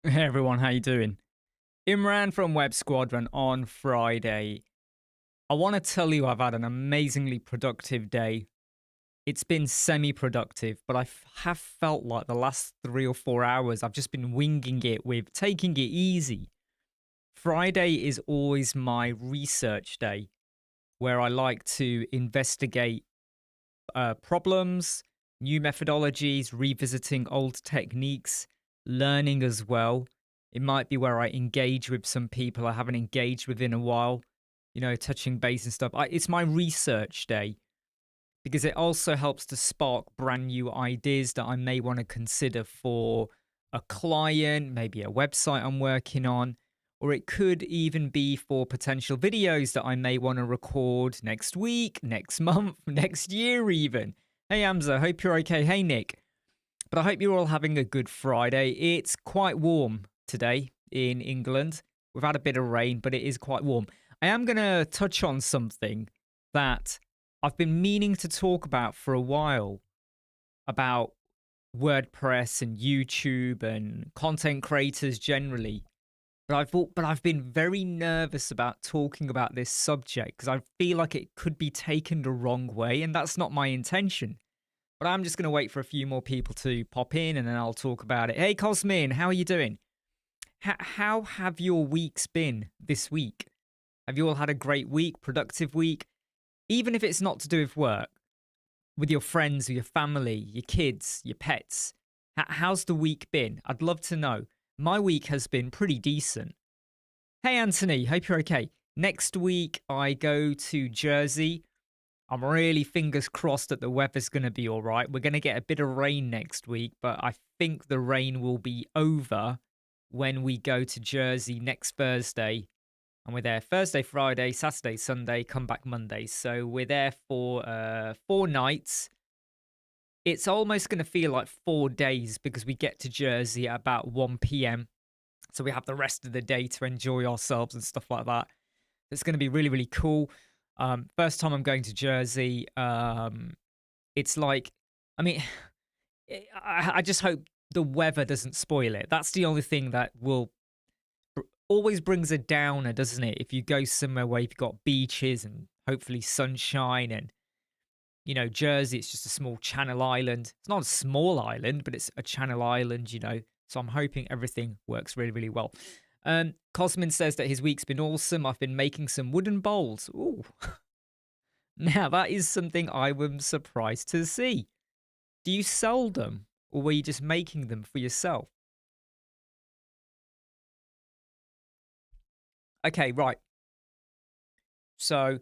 Hey everyone, how you doing? Imran from Web Squadron on Friday. I want to tell you I've had an amazingly productive day. It's been semi-productive, but have felt like the last 3 or 4 hours I've just been winging it with taking it easy. Friday is always my research day where I like to investigate problems, new methodologies, revisiting old techniques, learning as well. It might be where I engage with some people I haven't engaged with in a while, touching base and stuff. It's my research day because it also helps to spark brand new ideas that I may want to consider for a client, maybe a website I'm working on, or it could even be for potential videos that I may want to record next week, next month, next year, even. Hey, Amza, hope you're okay. Hey, Nick. But I hope you're all having a good Friday. It's quite warm today in England. We've had a bit of rain, but it is quite warm. I am going to touch on something that I've been meaning to talk about for a while about WordPress and YouTube and content creators generally. But I've been very nervous about talking about this subject because I feel like it could be taken the wrong way, and that's not my intention. But I'm just going to wait for a few more people to pop in and then I'll talk about it. Hey, Cosmin, how are you doing? How have your weeks been this week? Have you all had a great week, productive week? Even if it's not to do with work, with your friends, with your family, your kids, your pets. How's the week been? I'd love to know. My week has been pretty decent. Hey, Anthony, hope you're okay. Next week, I go to Jersey. I'm really fingers crossed that the weather's going to be all right. We're going to get a bit of rain next week, but I think the rain will be over when we go to Jersey next Thursday. And we're there Thursday, Friday, Saturday, Sunday, come back Monday. So we're there for 4 nights. It's almost going to feel like 4 days because we get to Jersey at about 1 p.m. So we have the rest of the day to enjoy ourselves and stuff like that. It's going to be really, really cool. First time I'm going to Jersey. It's like, I mean, I just hope the weather doesn't spoil it. That's the only thing that will always brings a downer, doesn't it? If you go somewhere where you've got beaches and hopefully sunshine and, Jersey, it's just a small channel island. It's not a small island, but it's a channel island. So I'm hoping everything works really, really well. Cosmin says that his week's been awesome. I've been making some wooden bowls. Ooh. Now, that is something I was surprised to see. Do you sell them, or were you just making them for yourself? Okay, right. So,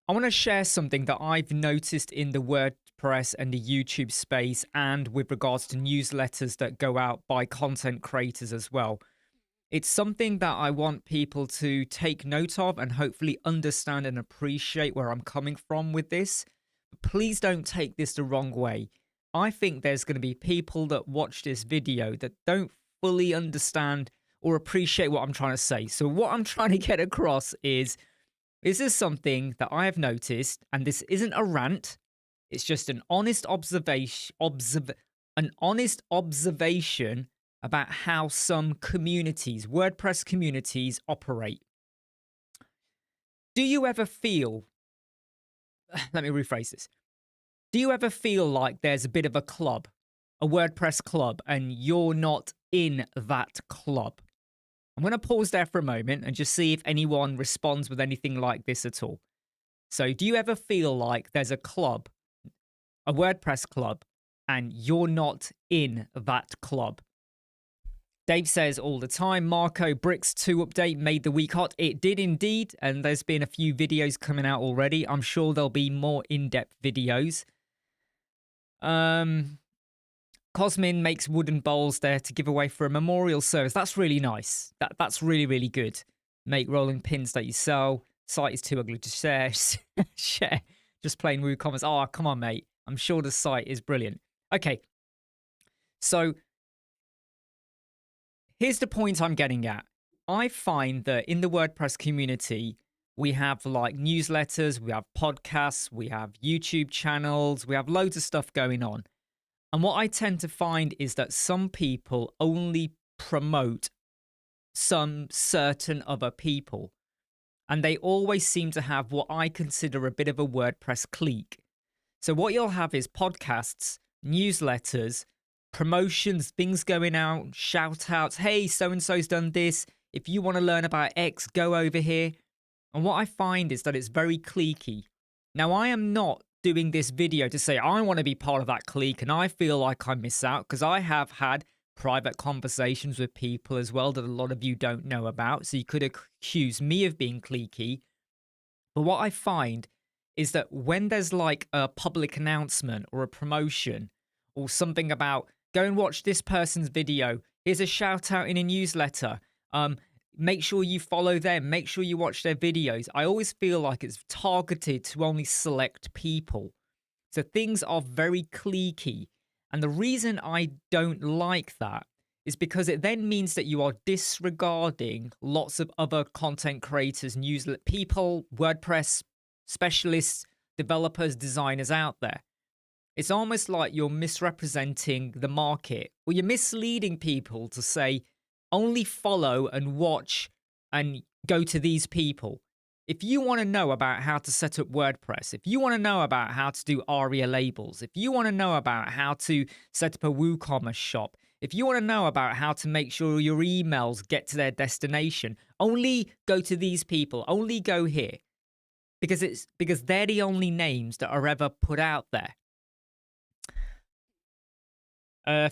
I want to share something that I've noticed in the WordPress and the YouTube space, and with regards to newsletters that go out by content creators as well. It's something that I want people to take note of and hopefully understand and appreciate where I'm coming from with this. Please don't take this the wrong way. I think there's going to be people that watch this video that don't fully understand or appreciate what I'm trying to say. So what I'm trying to get across is this something that I have noticed, and this isn't a rant. It's just an honest observation about how some communities, WordPress communities, operate. Do you ever feel, let me rephrase this. Do you ever feel like there's a bit of a club, a WordPress club, and you're not in that club? I'm going to pause there for a moment and just see if anyone responds with anything like this at all. So do you ever feel like there's a club, a WordPress club, and you're not in that club? Dave says all the time, Marco, Bricks 2 update made the week hot. It did indeed, and there's been a few videos coming out already. I'm sure there'll be more in-depth videos. Cosmin makes wooden bowls there to give away for a memorial service. That's really nice. That's really, really good. Make rolling pins that you sell. Site is too ugly to share. Share. Just plain rude comments. Oh, come on, mate. I'm sure the site is brilliant. Okay. So here's the point I'm getting at. I find that in the WordPress community, we have like newsletters, we have podcasts, we have YouTube channels, we have loads of stuff going on. And what I tend to find is that some people only promote some certain other people. And they always seem to have what I consider a bit of a WordPress clique. So what you'll have is podcasts, newsletters, promotions, things going out, shout outs. Hey, so-and-so's done this. If you want to learn about X, go over here. And what I find is that it's very cliquey. Now, I am not doing this video to say I want to be part of that clique and I feel like I miss out, because I have had private conversations with people as well that a lot of you don't know about. So you could accuse me of being cliquey. But what I find is that when there's like a public announcement or a promotion or something about go and watch this person's video, here's a shout out in a newsletter, make sure you follow them, make sure you watch their videos. I always feel like it's targeted to only select people. So things are very cliquey. And the reason I don't like that is because it then means that you are disregarding lots of other content creators, newsletter people, WordPress specialists, developers, designers out there. It's almost like you're misrepresenting the market, or you're misleading people to say, only follow and watch and go to these people. If you want to know about how to set up WordPress, if you want to know about how to do ARIA labels, if you want to know about how to set up a WooCommerce shop, if you want to know about how to make sure your emails get to their destination, only go to these people, only go here. Because they're the only names that are ever put out there.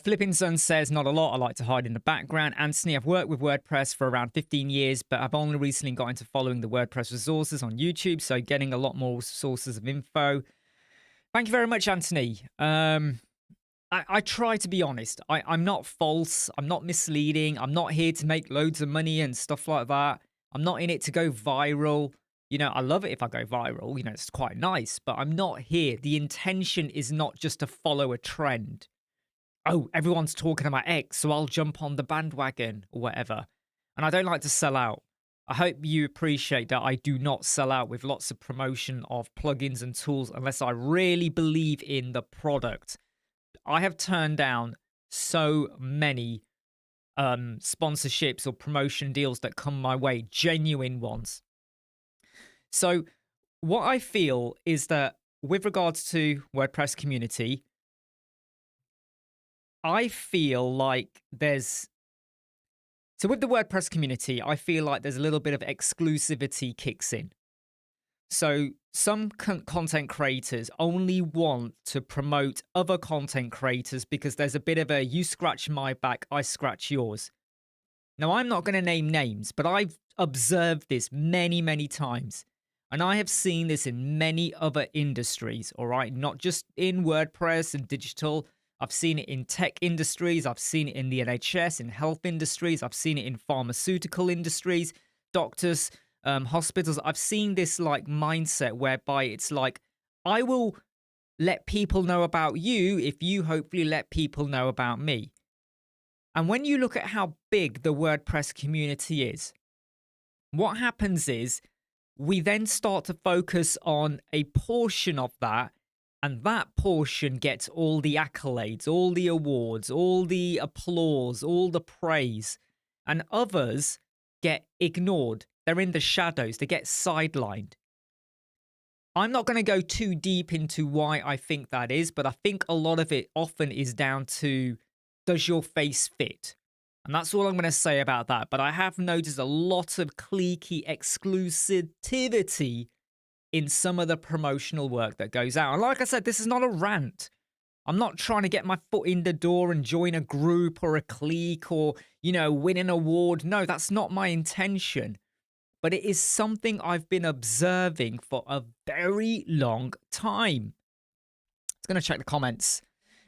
Flipping Sun says, not a lot. I like to hide in the background. Anthony, I've worked with WordPress for around 15 years, but I've only recently got into following the WordPress resources on YouTube, so getting a lot more sources of info. Thank you very much, Anthony. I try to be honest. I'm not false. I'm not misleading. I'm not here to make loads of money and stuff like that. I'm not in it to go viral. You know, I love it if I go viral. You know, it's quite nice, but I'm not here. The intention is not just to follow a trend. Oh, everyone's talking about X, so I'll jump on the bandwagon or whatever. And I don't like to sell out. I hope you appreciate that I do not sell out with lots of promotion of plugins and tools unless I really believe in the product. I have turned down so many sponsorships or promotion deals that come my way, genuine ones. So what I feel is that with regards to WordPress community, I feel like there's... So with the WordPress community, I feel like there's a little bit of exclusivity kicks in. So some content creators only want to promote other content creators because there's a bit of a you scratch my back, I scratch yours. Now, I'm not going to name names, but I've observed this many, many times. And I have seen this in many other industries, all right? Not just in WordPress and digital. I've seen it in tech industries. I've seen it in the NHS, in health industries. I've seen it in pharmaceutical industries, doctors, hospitals. I've seen this like mindset whereby it's like, I will let people know about you if you hopefully let people know about me. And when you look at how big the WordPress community is, what happens is we then start to focus on a portion of that, and that portion gets all the accolades, all the awards, all the applause, all the praise, and others get ignored. They're in the shadows. They get sidelined. I'm not going to go too deep into why I think that is, but I think a lot of it often is down to, does your face fit? And that's all I'm going to say about that. But I have noticed a lot of cliquey exclusivity in some of the promotional work that goes out. And like I said, this is not a rant. I'm not trying to get my foot in the door and join a group or a clique or, you know, win an award. No, that's not my intention. But it is something I've been observing for a very long time. It's going to check the comments.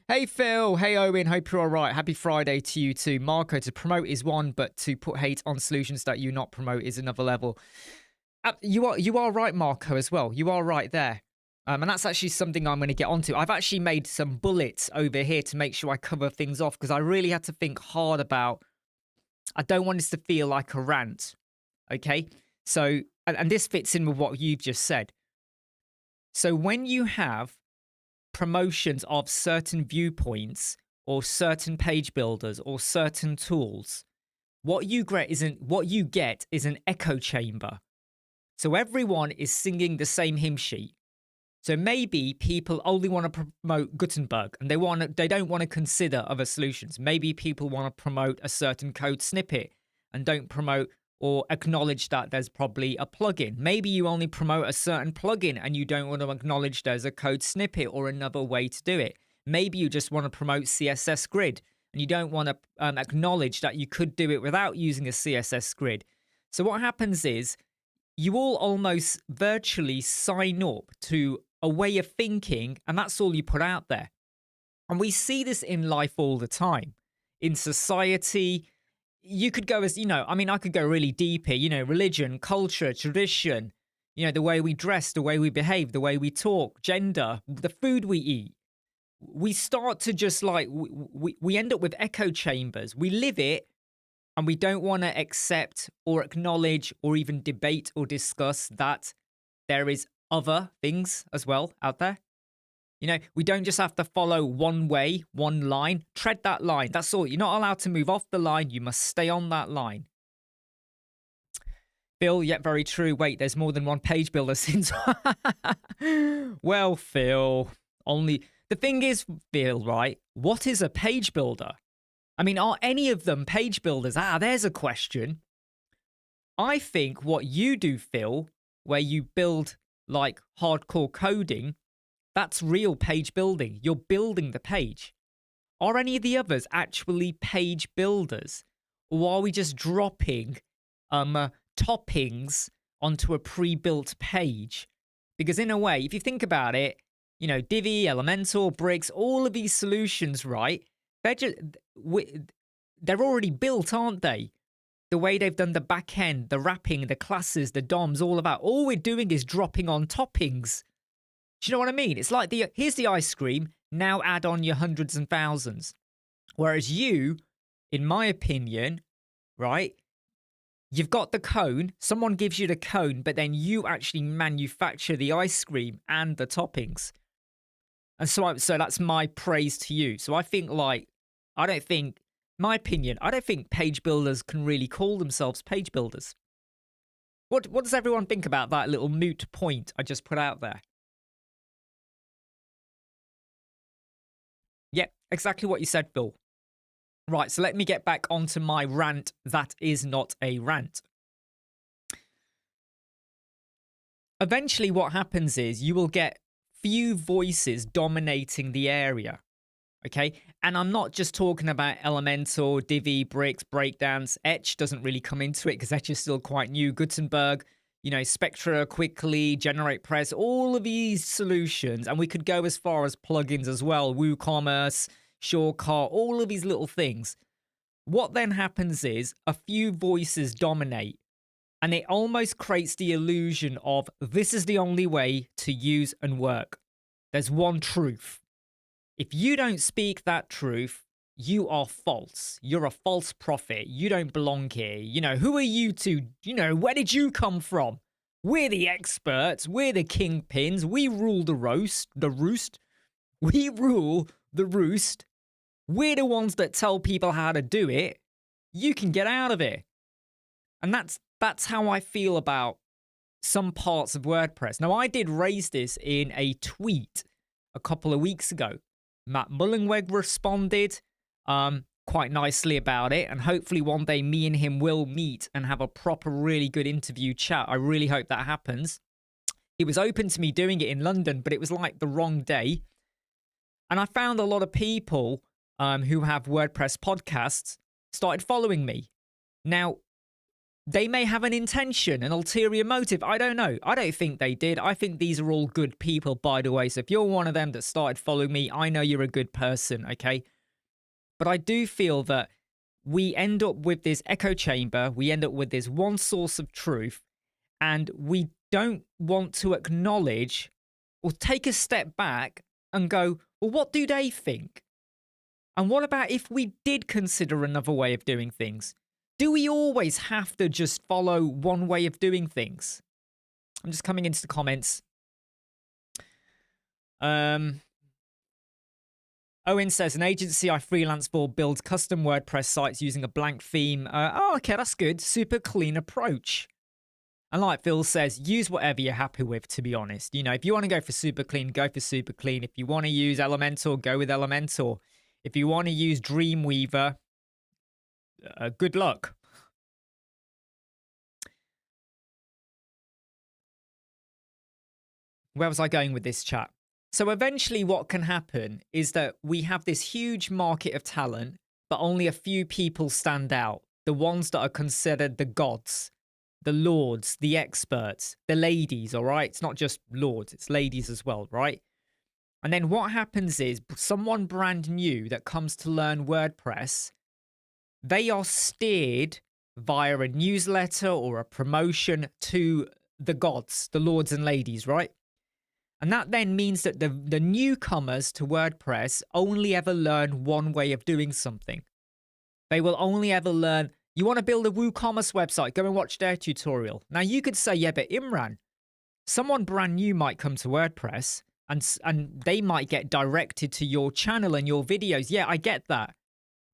Hey, Phil. Hey, Owen. Hope you're all right. Happy Friday to you too. Marco, to promote is one, but to put hate on solutions that you not promote is another level. You are right, Marco, as well. You are right there. And that's actually something I'm going to get onto. I've actually made some bullets over here to make sure I cover things off because I really had to think hard about, I don't want this to feel like a rant. Okay? So, and this fits in with what you've just said. So when you have promotions of certain viewpoints or certain page builders or certain tools, what you get is an echo chamber. So everyone is singing the same hymn sheet. So maybe people only want to promote Gutenberg and they don't want to consider other solutions. Maybe people want to promote a certain code snippet and don't promote or acknowledge that there's probably a plugin. Maybe you only promote a certain plugin and you don't want to acknowledge there's a code snippet or another way to do it. Maybe you just want to promote CSS grid and you don't want to acknowledge that you could do it without using a CSS grid. So what happens is you all almost virtually sign up to a way of thinking, and that's all you put out there. And we see this in life all the time. In society, you could go as, I could go really deep here, religion, culture, tradition, the way we dress, the way we behave, the way we talk, gender, the food we eat. We start to just we end up with echo chambers. We live it, and we don't want to accept or acknowledge or even debate or discuss that there is other things as well out there. We don't just have to follow one way, one line. Tread that line. That's all. You're not allowed to move off the line. You must stay on that line. Phil, yeah, very true. Wait, there's more than one page builder since. Well, Phil, the thing is, Phil, right? What is a page builder? Are any of them page builders? There's a question. I think what you do, Phil, where you build like hardcore coding, that's real page building. You're building the page. Are any of the others actually page builders? Or are we just dropping toppings onto a pre-built page? Because in a way, if you think about it, Divi, Elementor, Bricks, all of these solutions, right? They're already built, aren't they? The way they've done the back end, the wrapping, the classes, the DOMs, all we're doing is dropping on toppings. Do you know what I mean? It's like here's the ice cream, now add on your hundreds and thousands. Whereas you, in my opinion, right, you've got the cone, someone gives you the cone, but then you actually manufacture the ice cream and the toppings. And so that's my praise to you. So I think my opinion, I don't think page builders can really call themselves page builders. What does everyone think about that little moot point I just put out there? Yep, exactly what you said, Phil. Right, so let me get back onto my rant that is not a rant. Eventually what happens is you will get few voices dominating the area. Okay, and I'm not just talking about Elementor, Divi, Bricks, Breakdance. Etch doesn't really come into it because Etch is still quite new. Gutenberg, Spectra, Quickly, Generate Press, all of these solutions. And we could go as far as plugins as well. WooCommerce, Shortcut, all of these little things. What then happens is a few voices dominate. And it almost creates the illusion of this is the only way to use and work. There's one truth. If you don't speak that truth, you are false. You're a false prophet. You don't belong here. Who are you to, where did you come from? We're the experts. We're the kingpins. We rule the roost. We rule the roost. We're the ones that tell people how to do it. You can get out of it. And that's how I feel about some parts of WordPress. Now, I did raise this in a tweet a couple of weeks ago. Matt Mullenweg responded quite nicely about it, and hopefully one day me and him will meet and have a proper, really good interview chat. I really hope that happens. He was open to me doing it in London, but it was like the wrong day. And I found a lot of people who have WordPress podcasts started following me. Now, they may have an intention, an ulterior motive. I don't know. I don't think they did. I think these are all good people, by the way. So if you're one of them that started following me, I know you're a good person, okay? But I do feel that we end up with this echo chamber. We end up with this one source of truth. And we don't want to acknowledge or take a step back and go, well, what do they think? And what about if we did consider another way of doing things? Do we always have to just follow one way of doing things? I'm just coming into the comments. Owen says, an agency I freelance for builds custom WordPress sites using a blank theme. Okay, that's good. Super clean approach. And like Phil says, use whatever you're happy with, to be honest. You know, if you want to go for super clean, go for super clean. If you want to use Elementor, go with Elementor. If you want to use Dreamweaver, good luck. Where was I going with this chat? So eventually what can happen is that we have this huge market of talent, but only a few people stand out. The ones that are considered the gods, the lords, the experts, the ladies, all right? It's not just lords, it's ladies as well, right? And then what happens is someone brand new that comes to learn WordPress, they are steered via a newsletter or a promotion to the gods, the lords and ladies, right? And that then means that the newcomers to WordPress only ever learn one way of doing something. They will only ever learn, you want to build a WooCommerce website, go and watch their tutorial. Now you could say, yeah, but Imran, someone brand new might come to WordPress and they might get directed to your channel and your videos. Yeah, I get that.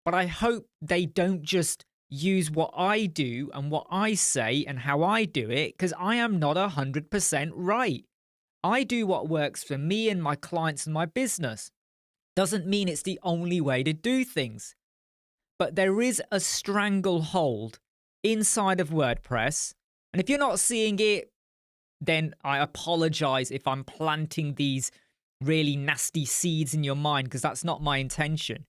But I hope they don't just use what I do and what I say and how I do it, because I am not 100% right. I do what works for me and my clients and my business. Doesn't mean it's the only way to do things. But there is a stranglehold inside of WordPress. And if you're not seeing it, then I apologize if I'm planting these really nasty seeds in your mind, because that's not my intention.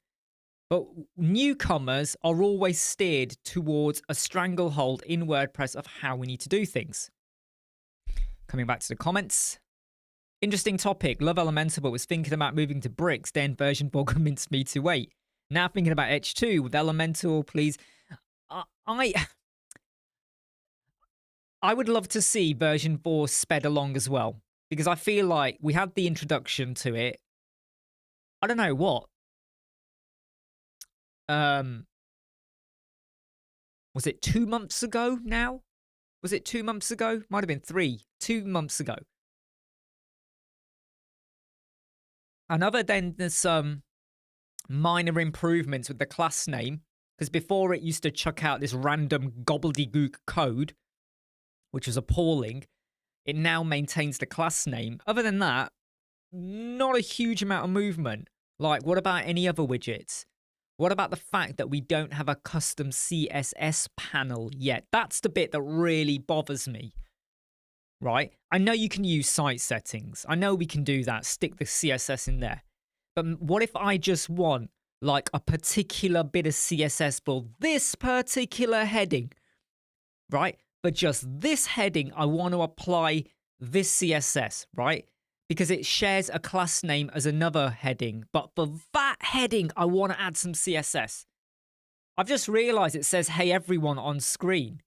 But newcomers are always steered towards a stranglehold in WordPress of how we need to do things. Coming back to the comments. Interesting topic. Love Elementor, but was thinking about moving to Bricks. Then version 4 convinced me to wait. Now thinking about Edge 2 with Elementor, please. I would love to see version 4 sped along as well, because I feel like we had the introduction to it. I don't know what. Was it 2 months ago now? Was it 2 months ago? Might have been 3. 2 months ago. And other than some minor improvements with the class name, because before it used to chuck out this random gobbledygook code, which was appalling, it now maintains the class name. Other than that, not a huge amount of movement. Like, what about any other widgets? What about the fact that we don't have a custom CSS panel yet? That's the bit that really bothers me. Right? I know you can use site settings. I know we can do that, stick the CSS in there. But what if I just want like a particular bit of CSS for this particular heading, right? But just this heading, I want to apply this CSS, right? Because it shares a class name as another heading. But for that heading, I want to add some CSS. I've just realized it says, hey, everyone on screen.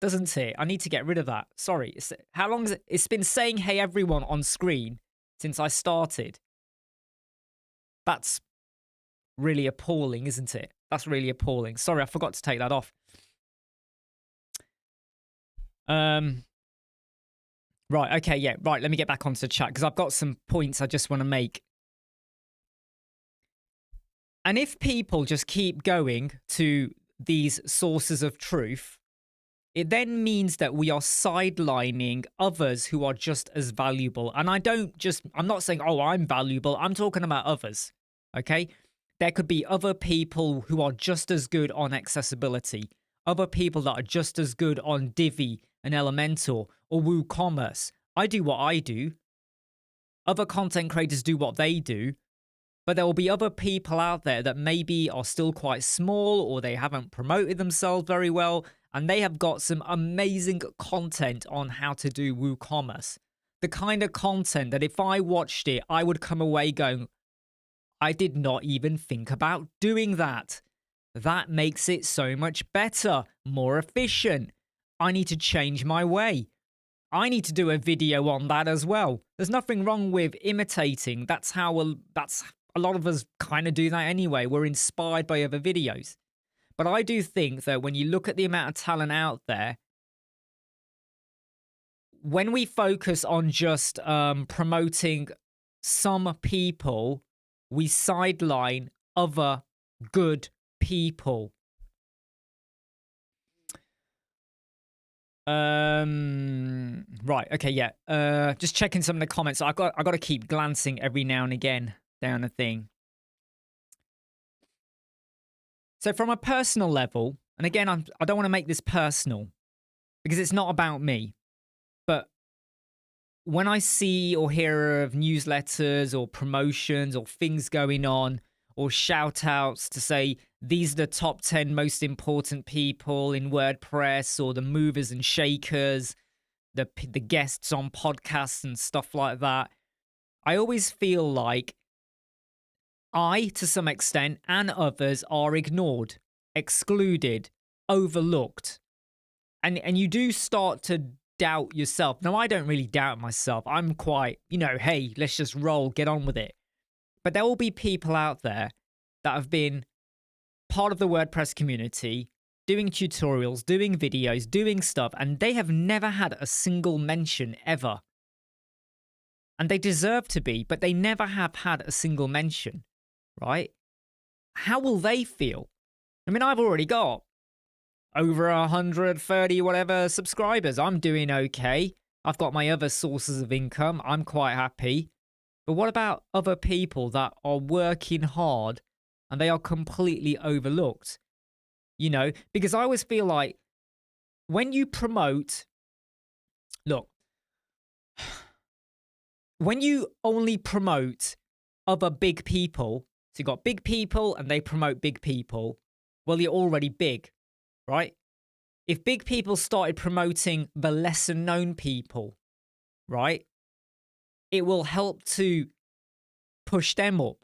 Doesn't it? I need to get rid of that. Sorry. How long is it? It's been saying, hey, everyone on screen since I started. That's really appalling, isn't it? That's really appalling. Sorry, I forgot to take that off. Right, okay, yeah, right. Let me get back onto the chat because I've got some points I just want to make. And if people just keep going to these sources of truth, it then means that we are sidelining others who are just as valuable. And I'm not saying, oh, I'm valuable. I'm talking about others, okay? There could be other people who are just as good on accessibility, other people that are just as good on Divi and Elementor or WooCommerce. I do what I do. Other content creators do what they do. But there will be other people out there that maybe are still quite small or they haven't promoted themselves very well, and they have got some amazing content on how to do WooCommerce. The kind of content that if I watched it, I would come away going, I did not even think about doing that. That makes it so much better, more efficient. I need to change my way. I need to do a video on that as well. There's nothing wrong with imitating. That's a lot of us kind of do that anyway. We're inspired by other videos. But I do think that when you look at the amount of talent out there, when we focus on just promoting some people we sideline other good people. Right, okay, yeah. Just checking some of the comments. I got to keep glancing every now and again down the thing. So from a personal level, and again, I don't want to make this personal because it's not about me, but when I see or hear of newsletters or promotions or things going on or shout outs to say these are the top 10 most important people in WordPress or the movers and shakers, the guests on podcasts and stuff like that, I always feel like I, to some extent, and others are ignored, excluded, overlooked. And you do start to doubt yourself. Now, I don't really doubt myself. I'm quite, hey, let's just roll, get on with it. But there will be people out there that have been part of the WordPress community, doing tutorials, doing videos, doing stuff, and they have never had a single mention ever. And they deserve to be, but they never have had a single mention, right? How will they feel? I mean, I've already got over 130 whatever subscribers. I'm doing okay. I've got my other sources of income. I'm quite happy. But what about other people that are working hard and they are completely overlooked? Because I always feel like when you promote, look, when you only promote other big people, so you've got big people and they promote big people, well, you're already big, right? If big people started promoting the lesser known people, right, it will help to push them up.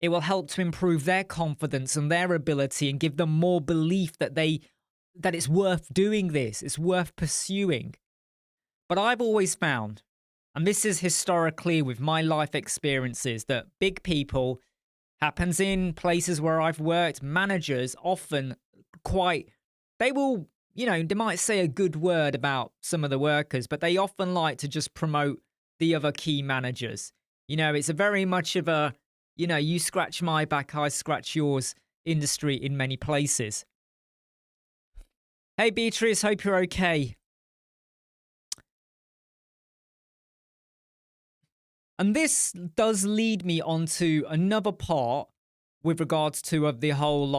It will help to improve their confidence and their ability and give them more belief that it's worth doing this, it's worth pursuing. But I've always found, and this is historically with my life experiences, that big people, happens in places where I've worked, managers often they will, they might say a good word about some of the workers, but they often like to just promote the other key managers. It's a very much of a, you scratch my back, I scratch yours industry in many places. Hey, Beatrice, hope you're okay. And this does lead me on to another part with regards to the whole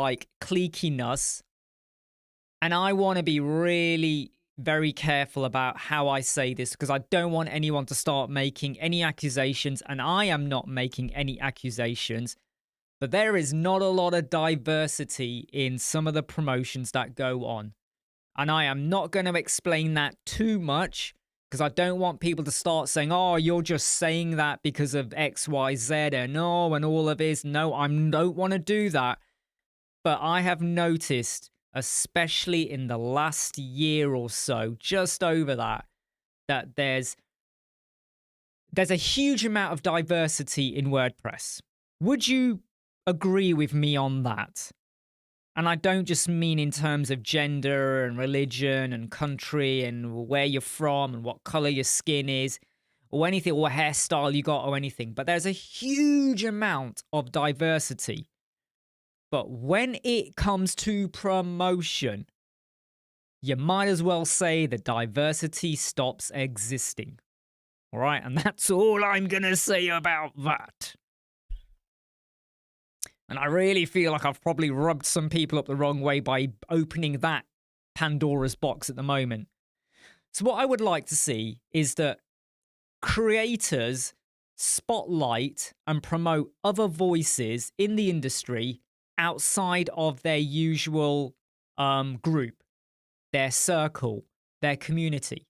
cliquiness. And I want to be really very careful about how I say this because I don't want anyone to start making any accusations, and I am not making any accusations. But there is not a lot of diversity in some of the promotions that go on. And I am not going to explain that too much because I don't want people to start saying, oh, you're just saying that because of X, Y, Z, and all of this. No, I don't want to do that. But I have noticed, especially in the last year or so, just over that there's a huge amount of diversity in WordPress. Would you agree with me on that? And I don't just mean in terms of gender and religion and country and where you're from and what color your skin is or anything, or hairstyle you got or anything. But there's a huge amount of diversity. But when it comes to promotion, you might as well say the diversity stops existing. All right, and that's all I'm going to say about that. And I really feel like I've probably rubbed some people up the wrong way by opening that Pandora's box at the moment. So what I would like to see is that creators spotlight and promote other voices in the industry outside of their usual group, their circle, their community.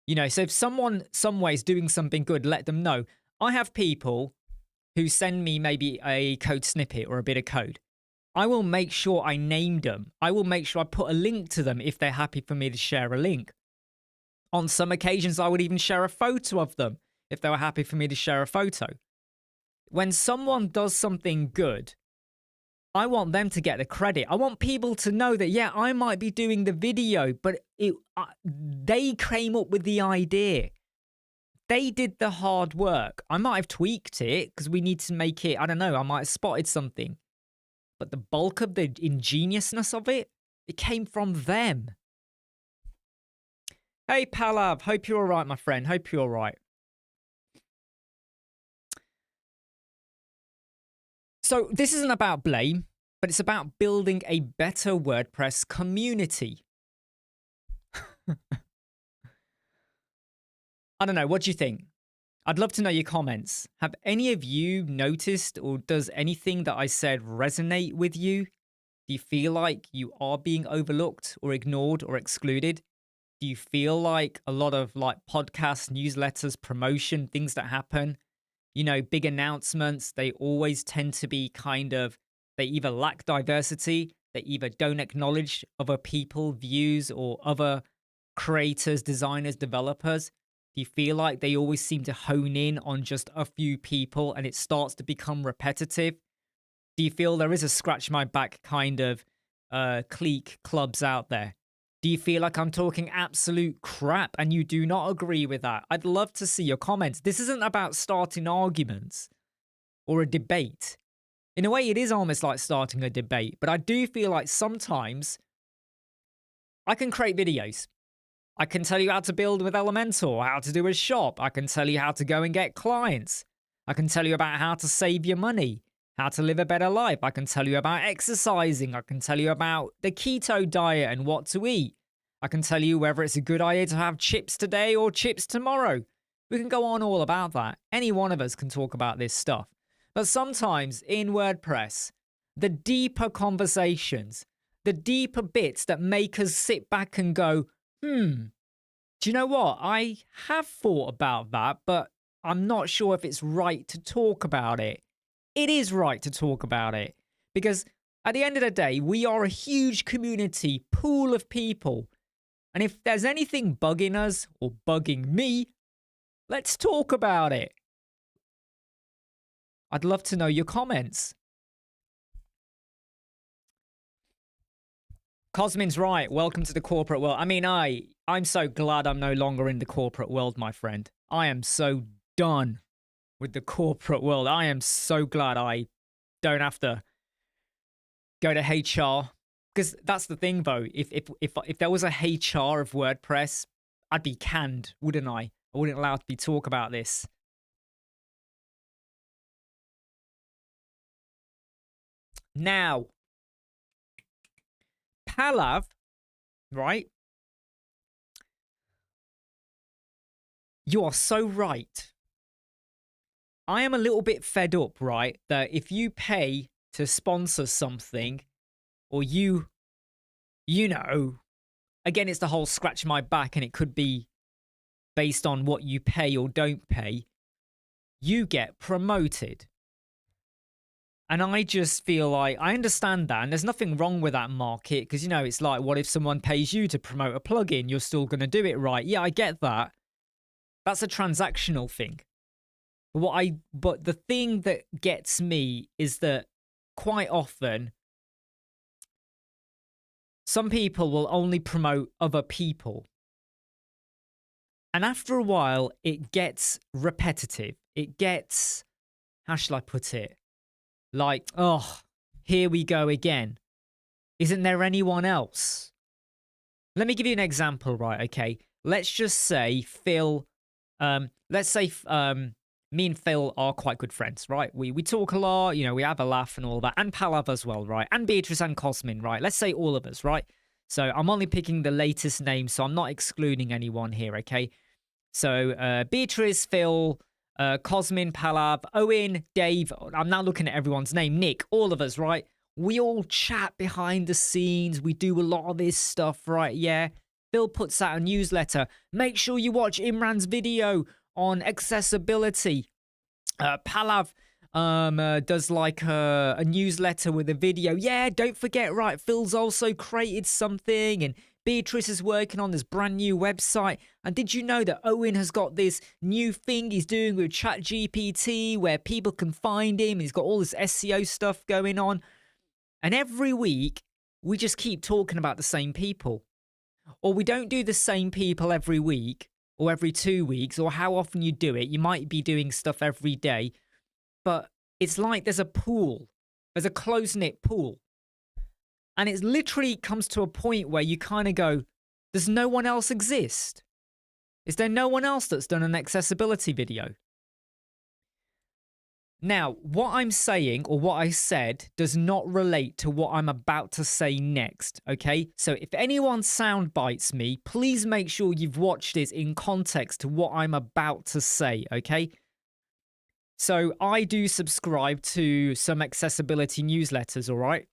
So if someone somewhere is doing something good, let them know. I have people who send me maybe a code snippet or a bit of code. I will make sure I named them. I will make sure I put a link to them if they're happy for me to share a link. On some occasions, I would even share a photo of them if they were happy for me to share a photo. When someone does something good, I want them to get the credit. I want people to know that, yeah, I might be doing the video, but they came up with the idea. They did the hard work. I might have tweaked it because we need to make it, I don't know, I might have spotted something. But the bulk of the ingeniousness of it, it came from them. Hey, Palav, hope you're all right, my friend. Hope you're all right. So this isn't about blame, but it's about building a better WordPress community. I don't know. What do you think? I'd love to know your comments. Have any of you noticed, or does anything that I said resonate with you? Do you feel like you are being overlooked or ignored or excluded? Do you feel like a lot of like podcasts, newsletters, promotion, things that happen, you know, big announcements, they always tend to be kind of, they either lack diversity, they either don't acknowledge other people, views, or other creators, designers, developers? Do you feel like they always seem to hone in on just a few people and it starts to become repetitive? Do you feel there is a scratch my back kind of clique clubs out there? Do you feel like I'm talking absolute crap and you do not agree with that? I'd love to see your comments. This isn't about starting arguments or a debate. In a way, it is almost like starting a debate, but I do feel like sometimes I can create videos. I can tell you how to build with Elementor, how to do a shop. I can tell you how to go and get clients. I can tell you about how to save your money, how to live a better life. I can tell you about exercising. I can tell you about the keto diet and what to eat. I can tell you whether it's a good idea to have chips today or chips tomorrow. We can go on all about that. Any one of us can talk about this stuff. But sometimes in WordPress, the deeper conversations, the deeper bits that make us sit back and go, do you know what? I have thought about that, but I'm not sure if it's right to talk about it. It is right to talk about it because at the end of the day, we are a huge community, pool of people. And if there's anything bugging us or bugging me, let's talk about it. I'd love to know your comments. Cosmin's right. Welcome to the corporate world. I mean, I'm so glad I'm no longer in the corporate world, my friend. I am so done with the corporate world. I am so glad I don't have to go to HR. Because that's the thing, though. If there was a HR of WordPress, I'd be canned, wouldn't I? I wouldn't allow to be talk about this. Now, Palav, right? You are so right. I am a little bit fed up, right? That if you pay to sponsor something, or you know, again, it's the whole scratch my back, and it could be based on what you pay or don't pay, you get promoted. And I just feel like, I understand that, and there's nothing wrong with that market, because, you know, it's like, what if someone pays you to promote a plugin? You're still going to do it, right? Yeah, I get that. That's a transactional thing. But the thing that gets me is that quite often, some people will only promote other people. And after a while, it gets repetitive. It gets, how shall I put it? Like, oh, here we go again. Isn't there anyone else? Let me give you an example, right? Okay. Let's just say Phil, me and Phil are quite good friends, right? We talk a lot, you know, we have a laugh and all that. And Palav as well, right? And Beatrice and Cosmin, right? Let's say all of us, right? So I'm only picking the latest names, so I'm not excluding anyone here, okay? So Beatrice, Phil, Cosmin, Palav, Owen, Dave, I'm now looking at everyone's name, Nick, all of us, right? We all chat behind the scenes. We do a lot of this stuff, right? Yeah. Phil puts out a newsletter. Make sure you watch Imran's video on accessibility. Palav does like a newsletter with a video. Yeah, don't forget, right? Phil's also created something, and Beatrice is working on this brand new website. And did you know that Owen has got this new thing he's doing with ChatGPT where people can find him? He's got all this SEO stuff going on. And every week, we just keep talking about the same people. Or we don't do the same people every week, or every 2 weeks, or how often you do it. You might be doing stuff every day, but it's like there's a pool. There's a close-knit pool. And it literally comes to a point where you kind of go, does no one else exist? Is there no one else that's done an accessibility video? Now, what I'm saying or what I said does not relate to what I'm about to say next, okay? So if anyone sound bites me, please make sure you've watched it in context to what I'm about to say, okay? So I do subscribe to some accessibility newsletters, all right?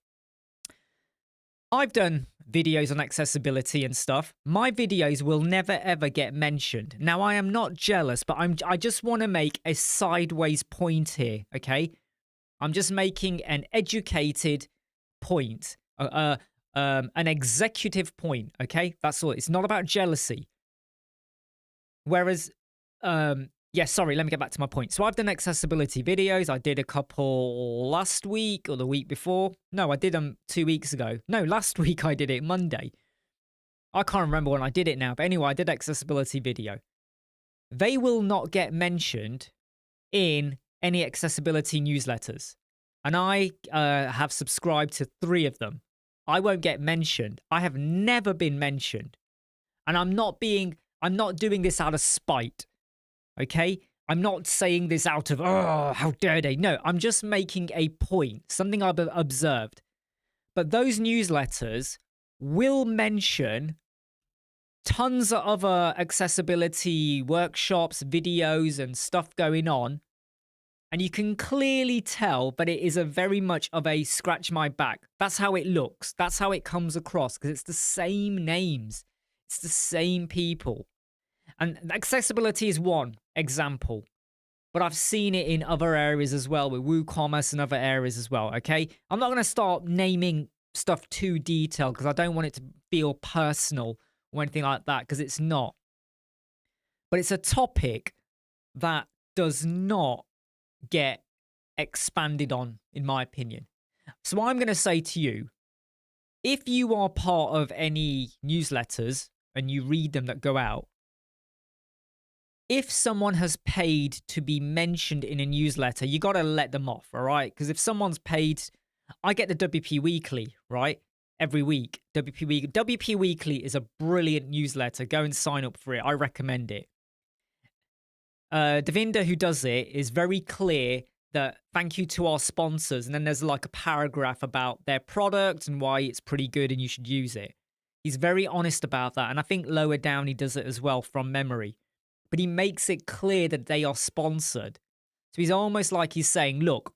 I've done videos on accessibility and stuff. My videos will never ever get mentioned. Now, I am not jealous, but I just want to make a sideways point here, okay? I'm just making an educated point, an executive point, okay? That's all. It's not about jealousy. Whereas, yeah, sorry, let me get back to my point. So I've done accessibility videos. I did a couple last week or the week before. No, I did them 2 weeks ago. No, last week I did it Monday. I can't remember when I did it now. But anyway, I did accessibility video. They will not get mentioned in any accessibility newsletters. And I have subscribed to 3 of them. I won't get mentioned. I have never been mentioned. And I'm not doing this out of spite. Okay? I'm not saying this out of, oh, how dare they. No, I'm just making a point, something I've observed. But those newsletters will mention tons of other accessibility workshops, videos, and stuff going on. And you can clearly tell, but it is a very much of a scratch my back. That's how it looks. That's how it comes across, because it's the same names. It's the same people. And accessibility is one example, but I've seen it in other areas as well, with WooCommerce and other areas as well, okay? I'm not going to start naming stuff too detailed because I don't want it to feel personal or anything like that, because it's not. But it's a topic that does not get expanded on, in my opinion. So I'm going to say to you, if you are part of any newsletters and you read them that go out, if someone has paid to be mentioned in a newsletter, you got to let them off, all right? Because if someone's paid, I get the WP Weekly, right? Every week, WP Weekly is a brilliant newsletter. Go and sign up for it. I recommend it. Devinder, who does it, is very clear that thank you to our sponsors. And then there's like a paragraph about their product and why it's pretty good and you should use it. He's very honest about that. And I think lower down he does it as well from memory. But he makes it clear that they are sponsored. So he's almost like he's saying, look,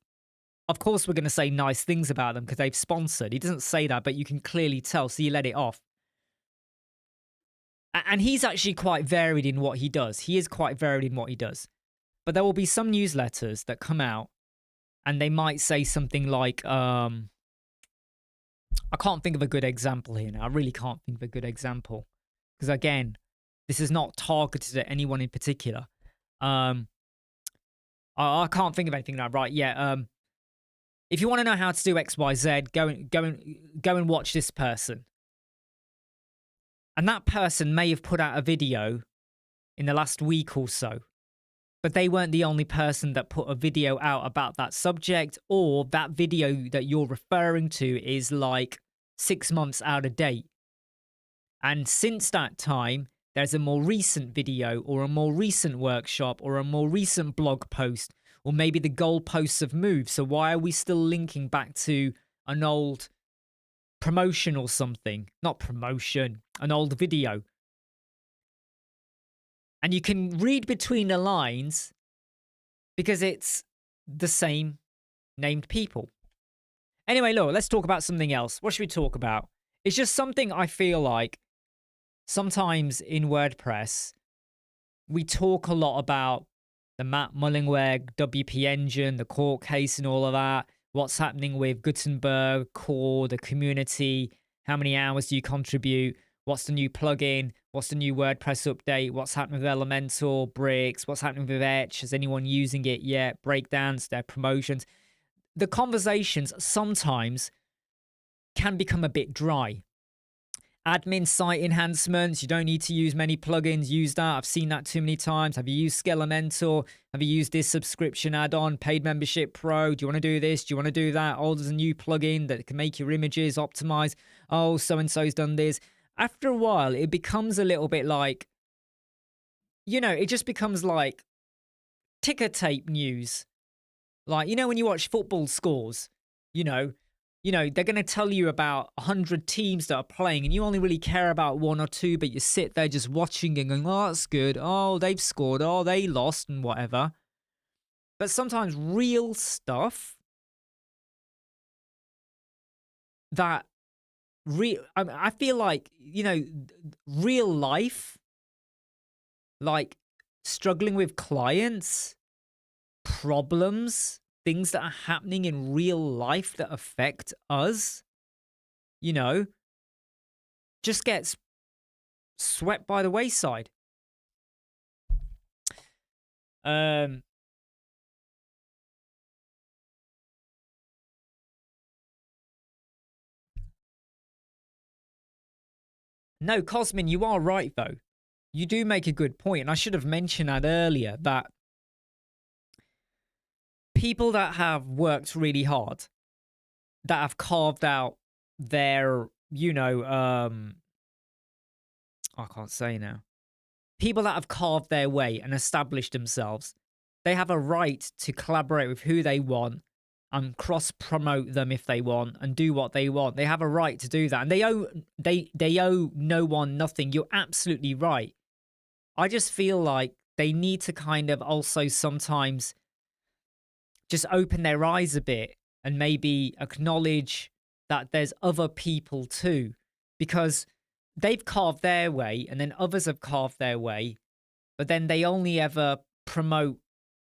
of course we're going to say nice things about them because they've sponsored. He doesn't say that, but you can clearly tell, so you let it off. And he's actually quite varied in what he does. He is quite varied in what he does. But there will be some newsletters that come out and they might say something like, I can't think of a good example here now. I really can't think of a good example. Because again, this is not targeted at anyone in particular. I can't think of anything now. Right? Yeah. If you want to know how to do X, Y, Z, go and watch this person. And that person may have put out a video in the last week or so, but they weren't the only person that put a video out about that subject, or that video that you're referring to is like 6 months out of date. And since that time, there's a more recent video or a more recent workshop or a more recent blog post, or maybe the goalposts have moved. So why are we still linking back to an old promotion or something? Not promotion, an old video. And you can read between the lines because it's the same named people. Anyway, look, let's talk about something else. What should we talk about? It's just something I feel like sometimes in WordPress, we talk a lot about the Matt Mullenweg, WP Engine, the court case and all of that. What's happening with Gutenberg, core, the community, how many hours do you contribute? What's the new plugin? What's the new WordPress update? What's happening with Elementor, Bricks? What's happening with Etch? Is anyone using it yet? Breakdowns, their promotions. The conversations sometimes can become a bit dry. Admin site enhancements. You don't need to use many plugins. Use that. I've seen that too many times. Have you used Skelementor? Have you used this subscription add-on, paid membership pro? Do you want to do this? Do you want to do that? Oh, there's a new plugin that can make your images optimize. Oh, so-and-so's done this. After a while, it becomes a little bit like, it just becomes like ticker tape news. Like, when you watch football scores, they're going to tell you about 100 teams that are playing and you only really care about one or two, but you sit there just watching and going, oh, that's good. Oh, they've scored. Oh, they lost and whatever. But sometimes real stuff that I feel like, real life, like struggling with clients, problems, things that are happening in real life that affect us, just gets swept by the wayside. No, Cosmin, you are right, though. You do make a good point, and I should have mentioned that earlier, that people that have worked really hard, that have carved out their, I can't say now. People that have carved their way and established themselves, they have a right to collaborate with who they want and cross-promote them if they want and do what they want. They have a right to do that. And they owe no one nothing. You're absolutely right. I just feel like they need to kind of also sometimes just open their eyes a bit and maybe acknowledge that there's other people too, because they've carved their way and then others have carved their way, but then they only ever promote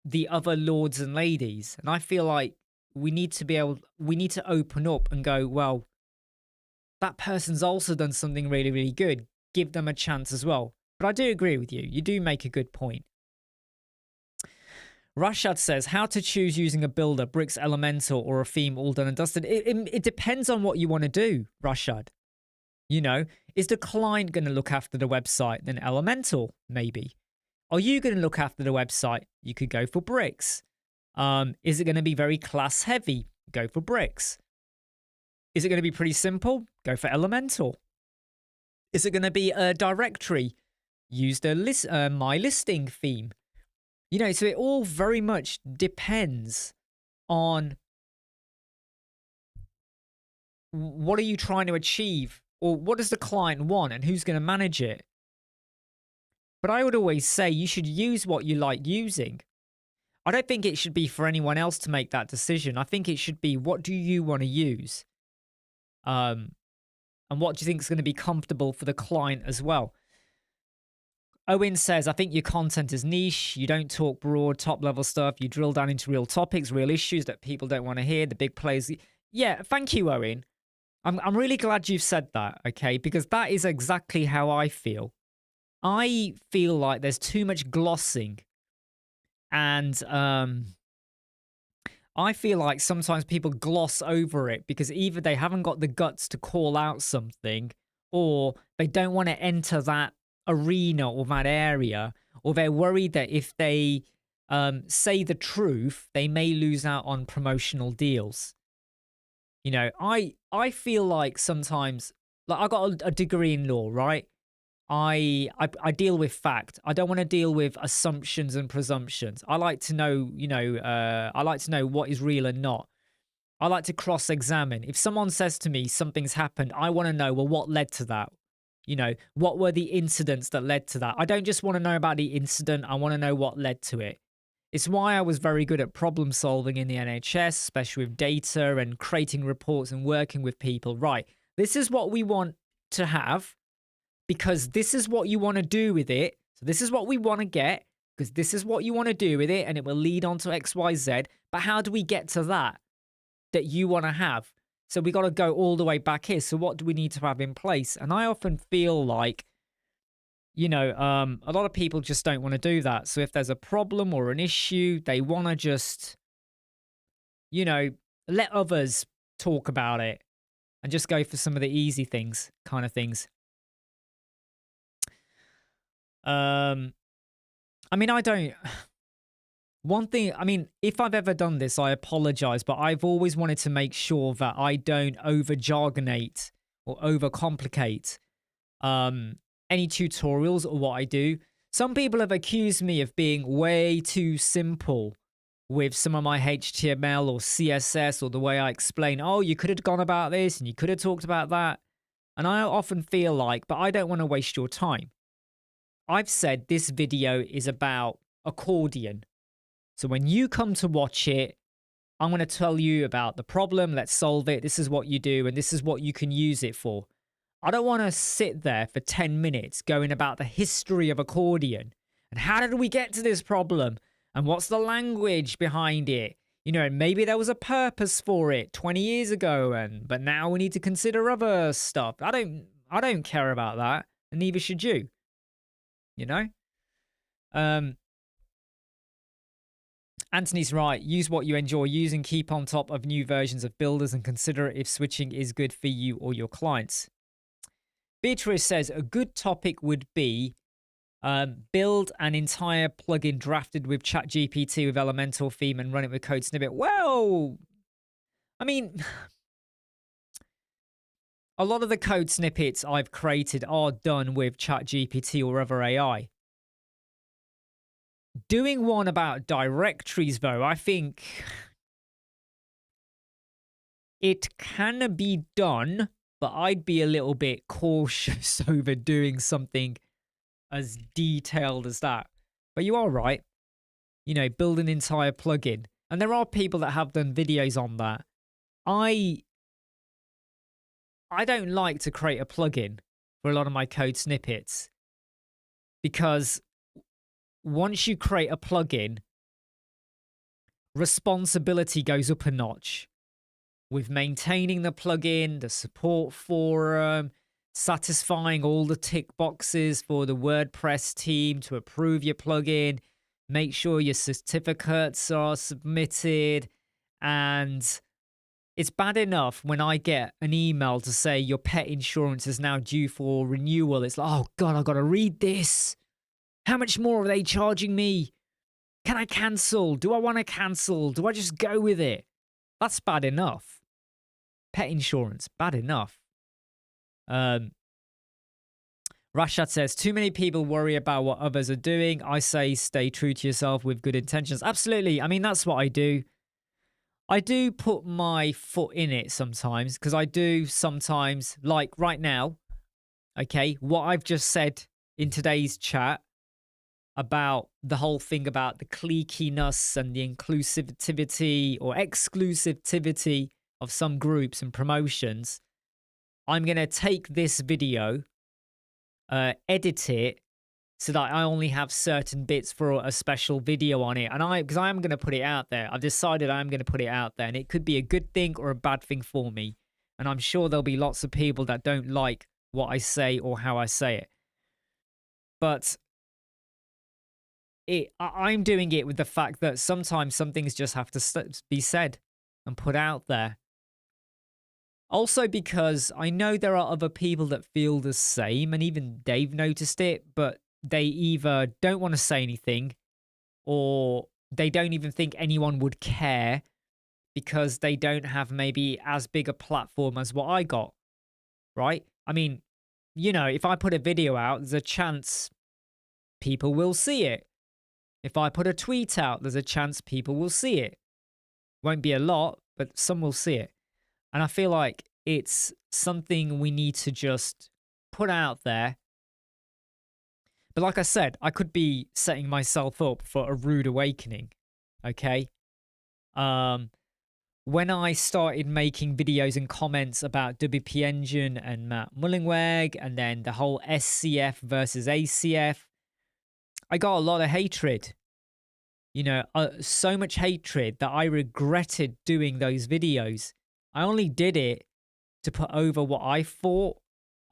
the other lords and ladies. And I feel like we need to open up and go, well, that person's also done something really, really good. Give them a chance as well. But I do agree with you. You do make a good point. Rashad says, how to choose using a builder, Bricks Elemental, or a theme all done and dusted. It depends on what you want to do, Rashad. Is the client going to look after the website? Then Elemental, maybe. Are you going to look after the website? You could go for Bricks. Is it going to be very class heavy? Go for Bricks. Is it going to be pretty simple? Go for Elemental. Is it going to be a directory? Use the My Listing theme. So it all very much depends on what are you trying to achieve, or what does the client want and who's going to manage it. But I would always say you should use what you like using. I don't think it should be for anyone else to make that decision. I think it should be, what do you want to use? And what do you think is going to be comfortable for the client as well? Owen says, I think your content is niche. You don't talk broad, top-level stuff. You drill down into real topics, real issues that people don't want to hear, the big players. Yeah, thank you, Owen. I'm really glad you've said that, okay? Because that is exactly how I feel. I feel like there's too much glossing. And I feel like sometimes people gloss over it because either they haven't got the guts to call out something, or they don't want to enter that arena or that area, or they're worried that if they say the truth, they may lose out on promotional deals. I feel like sometimes, like, I got a degree in law, right? I deal with fact. I don't want to deal with assumptions and presumptions. I like to know, I like to know what is real and not. I like to cross-examine. If someone says to me something's happened, I want to know, well, what led to that? What were the incidents that led to that? I don't just want to know about the incident. I want to know what led to it. It's why I was very good at problem solving in the NHS, especially with data and creating reports and working with people. Right, this is what we want to have, because this is what you want to do with it. So this is what we want to get, because this is what you want to do with it, and it will lead on to X, Y, Z. But how do we get to that you want to have? So we got to go all the way back here. So what do we need to have in place? And I often feel like, a lot of people just don't want to do that. So if there's a problem or an issue, they want to just, let others talk about it and just go for some of the easy things, kind of things. I mean, I don't. One thing, I mean, if I've ever done this, I apologize, but I've always wanted to make sure that I don't over jargonate or overcomplicate any tutorials or what I do. Some people have accused me of being way too simple with some of my HTML or CSS or the way I explain, oh, you could have gone about this and you could have talked about that. And I often feel like, but I don't want to waste your time. I've said this video is about accordion. So when you come to watch it, I'm going to tell you about the problem. Let's solve it. This is what you do, and this is what you can use it for. I don't want to sit there for 10 minutes going about the history of accordion and how did we get to this problem and what's the language behind it. You know, maybe there was a purpose for it 20 years ago, but now we need to consider other stuff. I don't care about that, and neither should you. You know? Anthony's right. Use what you enjoy using. Keep on top of new versions of builders and consider if switching is good for you or your clients. Beatrice says a good topic would be build an entire plugin drafted with ChatGPT with Elementor theme and run it with code snippet. Well, I mean, a lot of the code snippets I've created are done with ChatGPT or other AI. Doing one about directories, though, I think it can be done, but I'd be a little bit cautious over doing something as detailed as that. But you are right. You know, build an entire plugin. And there are people that have done videos on that. I don't like to create a plugin for a lot of my code snippets because once you create a plugin, responsibility goes up a notch with maintaining the plugin, the support forum, satisfying all the tick boxes for the WordPress team to approve your plugin, make sure your certificates are submitted. And it's bad enough when I get an email to say your pet insurance is now due for renewal. It's like, oh God, I've got to read this. How much more are they charging me? Can I cancel? Do I want to cancel? Do I just go with it? That's bad enough. Pet insurance, bad enough. Rashad says, too many people worry about what others are doing. I say stay true to yourself with good intentions. Absolutely. I mean, that's what I do. I do put my foot in it sometimes because I do sometimes, like right now, okay, what I've just said in today's chat about the whole thing about the cliqueiness and the inclusivity or exclusivity of some groups and promotions. I'm going to take this video, edit it so that I only have certain bits for a special video on it. And because I am going to put it out there. I've decided I'm going to put it out there, and it could be a good thing or a bad thing for me. And I'm sure there'll be lots of people that don't like what I say or how I say it. But I'm doing it with the fact that sometimes some things just have to be said and put out there. Also because I know there are other people that feel the same, and even Dave noticed it, but they either don't want to say anything or they don't even think anyone would care because they don't have maybe as big a platform as what I got, right? I mean, you know, if I put a video out, there's a chance people will see it. If I put a tweet out, there's a chance people will see it. Won't be a lot, but some will see it. And I feel like it's something we need to just put out there. But like I said, I could be setting myself up for a rude awakening, okay? When I started making videos and comments about WP Engine and Matt Mullenweg and then the whole SCF versus ACF, I got a lot of hatred. You know, so much hatred that I regretted doing those videos. I only did it to put over what I thought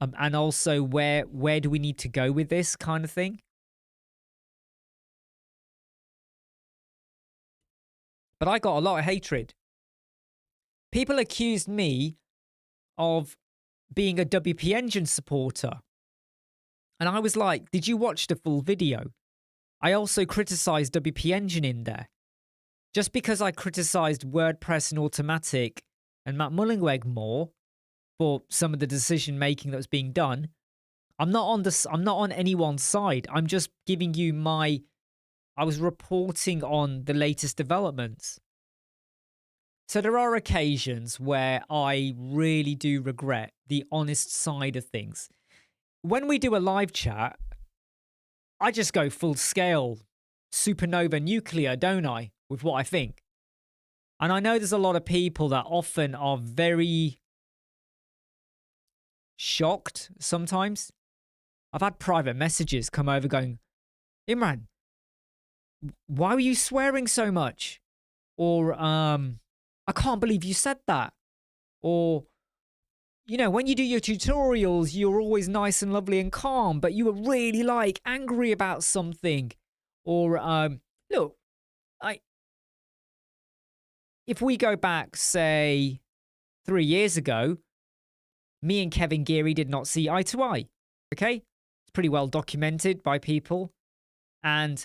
and also where do we need to go with this kind of thing. But I got a lot of hatred. People accused me of being a WP Engine supporter. And I was like, did you watch the full video? I also criticized WP Engine in there. Just because I criticized WordPress and Automatic and Matt Mullenweg more for some of the decision making that was being done, I'm not on anyone's side. I'm just giving you I was reporting on the latest developments. So there are occasions where I really do regret the honest side of things. When we do a live chat, I just go full scale, supernova nuclear, don't I, with what I think. And I know there's a lot of people that often are very shocked sometimes. I've had private messages come over going, Imran, why were you swearing so much? Or, I can't believe you said that. Or, you know, when you do your tutorials, you're always nice and lovely and calm, but you were really like angry about something. Or, look, if we go back, say, 3 years ago, me and Kevin Geary did not see eye to eye. Okay? It's pretty well documented by people. And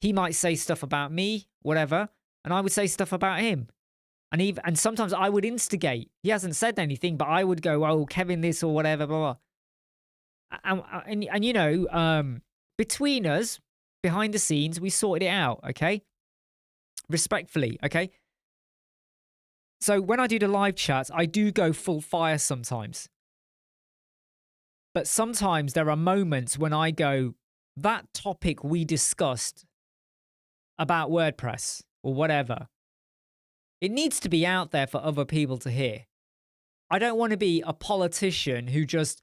he might say stuff about me, whatever, and I would say stuff about him. And sometimes I would instigate. He hasn't said anything, but I would go, oh, Kevin this or whatever, blah, blah. And you know, between us, behind the scenes, we sorted it out, okay? Respectfully, okay? So when I do the live chats, I do go full fire sometimes. But sometimes there are moments when I go, that topic we discussed about WordPress or whatever, it needs to be out there for other people to hear. I don't want to be a politician who just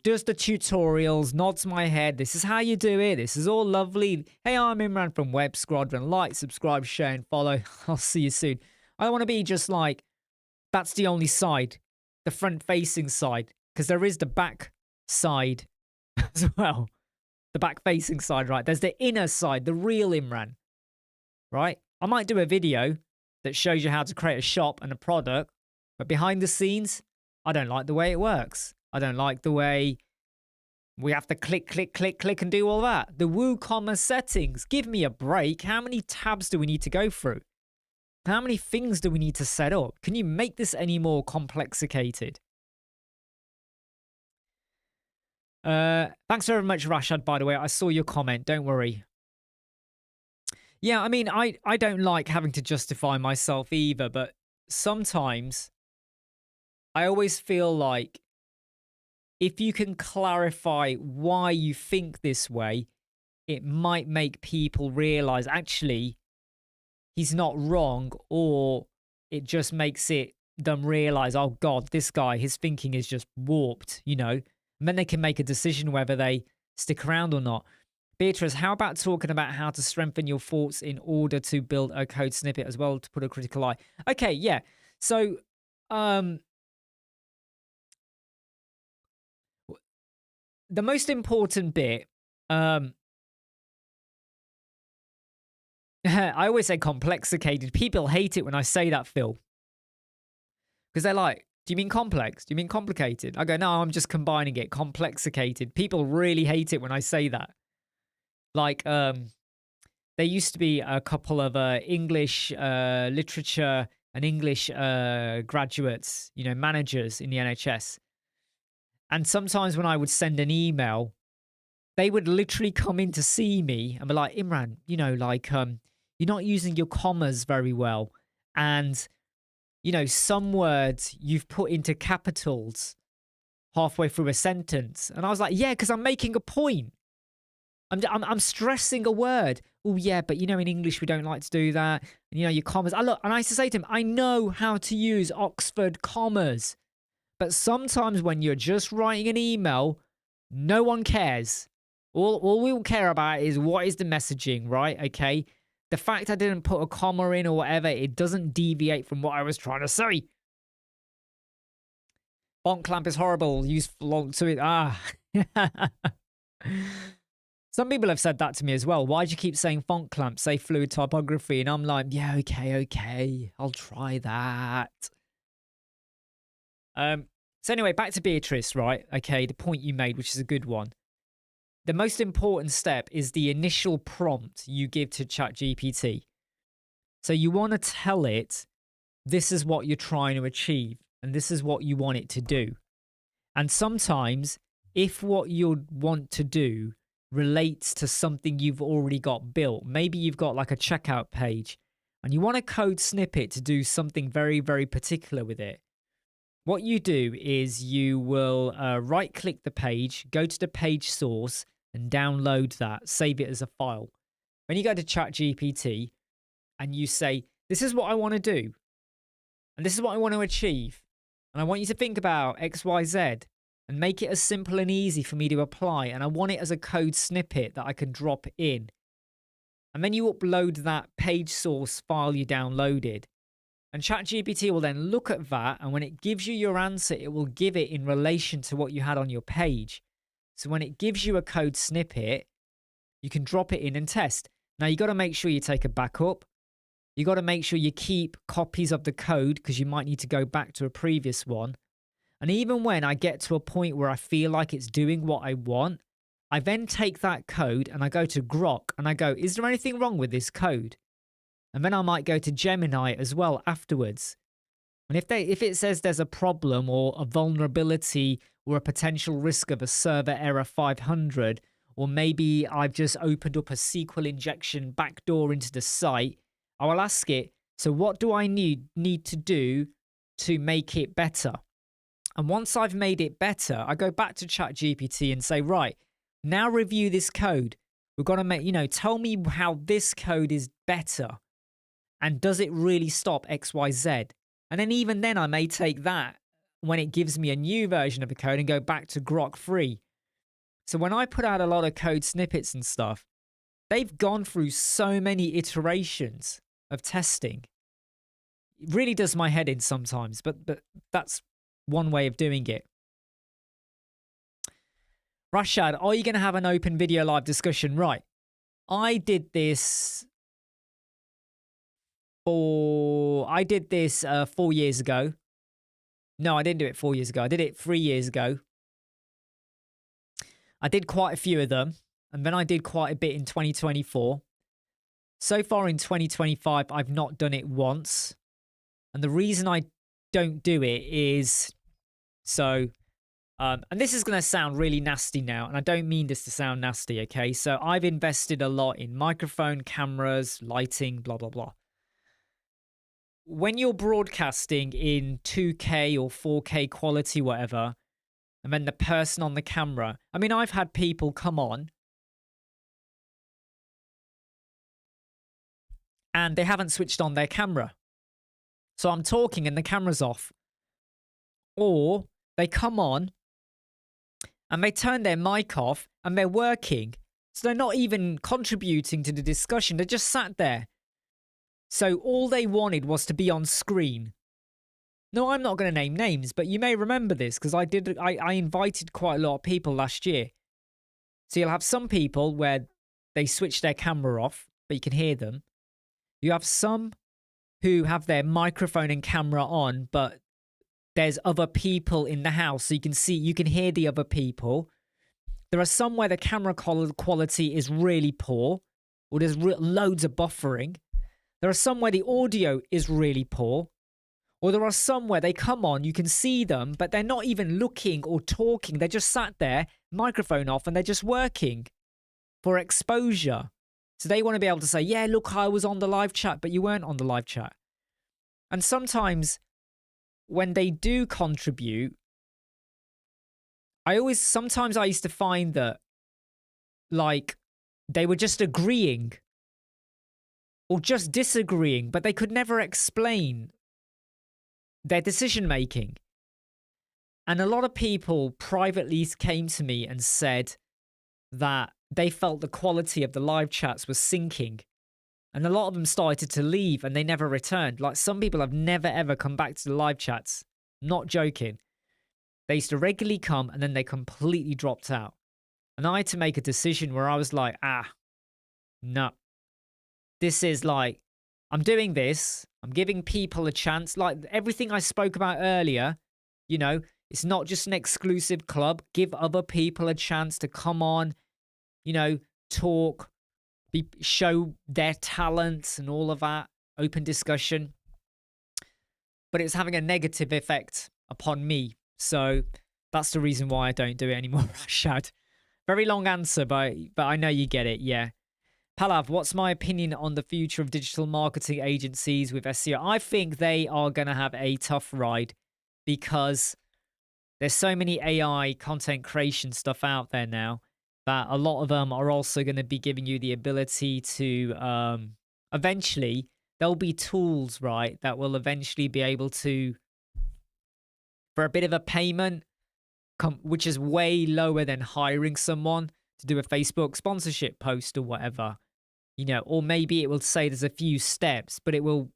does the tutorials, nods my head. This is how you do it. This is all lovely. Hey, I'm Imran from Web Squadron. Like, subscribe, share, and follow. I'll see you soon. I don't want to be just like, that's the only side, the front-facing side, because there is the back side as well. The back-facing side, right? There's the inner side, the real Imran, right? I might do a video that shows you how to create a shop and a product, but behind the scenes, I don't like the way it works. I don't like the way we have to click, click, click, click and do all that. The WooCommerce settings, give me a break. How many tabs do we need to go through? How many things do we need to set up? Can you make this any more complexicated? Thanks very much, Rashad, by the way. I saw your comment. Don't worry. Yeah, I mean, I don't like having to justify myself either, but sometimes I always feel like if you can clarify why you think this way, it might make people realize actually he's not wrong, or it just makes them realize, oh God, this guy, his thinking is just warped, you know, and then they can make a decision whether they stick around or not. Beatrice, how about talking about how to strengthen your thoughts in order to build a code snippet as well to put a critical eye? Okay, yeah. So, the most important bit, I always say complexicated. People hate it when I say that, Phil. Because they're like, do you mean complex? Do you mean complicated? I go, no, I'm just combining it. Complexicated. People really hate it when I say that. Like, there used to be a couple of English literature and English graduates, you know, managers in the NHS. And sometimes when I would send an email, they would literally come in to see me and be like, Imran, you know, like, you're not using your commas very well. And, you know, some words you've put into capitals halfway through a sentence. And I was like, yeah, because I'm making a point. I'm stressing a word. Oh, yeah, but, you know, in English, we don't like to do that. And, you know, your commas. And I used to say to him, I know how to use Oxford commas. But sometimes when you're just writing an email, no one cares. All we will care about is what is the messaging, right? Okay. The fact I didn't put a comma in or whatever, it doesn't deviate from what I was trying to say. Font clamp is horrible. Use long to it. Some people have said that to me as well. Why do you keep saying font clamp? Say fluid typography. And I'm like, yeah, okay. I'll try that. So anyway, back to Beatrice, right? Okay, the point you made, which is a good one. the most important step is the initial prompt you give to ChatGPT. So you want to tell it, this is what you're trying to achieve, and this is what you want it to do. And sometimes, if what you want to do relates to something you've already got built, maybe you've got like a checkout page, and you want a code snippet to do something very, very particular with it. What you do is you will right-click the page, go to the page source, and download that, save it as a file. When you go to ChatGPT and you say, this is what I want to do, and this is what I want to achieve, and I want you to think about X, Y, Z, and make it as simple and easy for me to apply, and I want it as a code snippet that I can drop in. And then you upload that page source file you downloaded. And ChatGPT will then look at that, and when it gives you your answer, it will give it in relation to what you had on your page. So when it gives you a code snippet, you can drop it in and test. Now, you got to make sure you take a backup. You got to make sure you keep copies of the code because you might need to go back to a previous one. And even when I get to a point where I feel like it's doing what I want, I then take that code and I go to Grok and I go, is there anything wrong with this code? And then I might go to Gemini as well afterwards. And if it says there's a problem or a vulnerability or a potential risk of a server error 500, or maybe I've just opened up a SQL injection backdoor into the site, I will ask it, so what do I need to do to make it better? And once I've made it better, I go back to ChatGPT and say, right, now review this code. We've got to make, tell me how this code is better. And does it really stop X, Y, Z? And then even then, I may take that when it gives me a new version of the code and go back to Grok 3. So when I put out a lot of code snippets and stuff, they've gone through so many iterations of testing. It really does my head in sometimes, but that's one way of doing it. Rashad, are you going to have an open video live discussion? Right. I did this 4 years ago. No, I didn't do it 4 years ago. I did it 3 years ago. I did quite a few of them, and then I did quite a bit in 2024. So far in 2025, I've not done it once. And the reason I don't do it is and this is going to sound really nasty now, and I don't mean this to sound nasty, okay? So I've invested a lot in microphone, cameras, lighting, blah, blah, blah. When you're broadcasting in 2K or 4K quality, whatever, and then the person on the camera, I mean, I've had people come on and they haven't switched on their camera. So I'm talking and the camera's off. Or they come on and they turn their mic off and they're working. So they're not even contributing to the discussion. They're just sat there. So all they wanted was to be on screen. No, I'm not going to name names, but you may remember this because I invited quite a lot of people last year. So you'll have some people where they switch their camera off, but you can hear them. You have some who have their microphone and camera on, but there's other people in the house, so you can hear the other people. There are some where the camera quality is really poor, or there's loads of buffering. There are some where the audio is really poor, or there are some where they come on, you can see them, but they're not even looking or talking. They're just sat there, microphone off, and they're just working for exposure. So they want to be able to say, yeah, look, I was on the live chat, but you weren't on the live chat. And sometimes when they do contribute, sometimes I used to find that, like, they were just agreeing or just disagreeing, but they could never explain their decision making. And a lot of people privately came to me and said that they felt the quality of the live chats was sinking. And a lot of them started to leave and they never returned. Like, some people have never ever come back to the live chats. Not joking. They used to regularly come and then they completely dropped out. And I had to make a decision where I was like, no. This is like, I'm doing this. I'm giving people a chance. Like everything I spoke about earlier, it's not just an exclusive club. Give other people a chance to come on talk, show their talents and all of that, open discussion. But it's having a negative effect upon me. So that's the reason why I don't do it anymore, Rashad. Very long answer, but I know you get it, yeah. Palav, what's my opinion on the future of digital marketing agencies with SEO? I think they are going to have a tough ride because there's so many AI content creation stuff out there now that a lot of them are also going to be giving you the ability to eventually there'll be tools, right, that will eventually be able to, for a bit of a payment, which is way lower than hiring someone to do a Facebook sponsorship post or whatever, or maybe it will say there's a few steps, but it will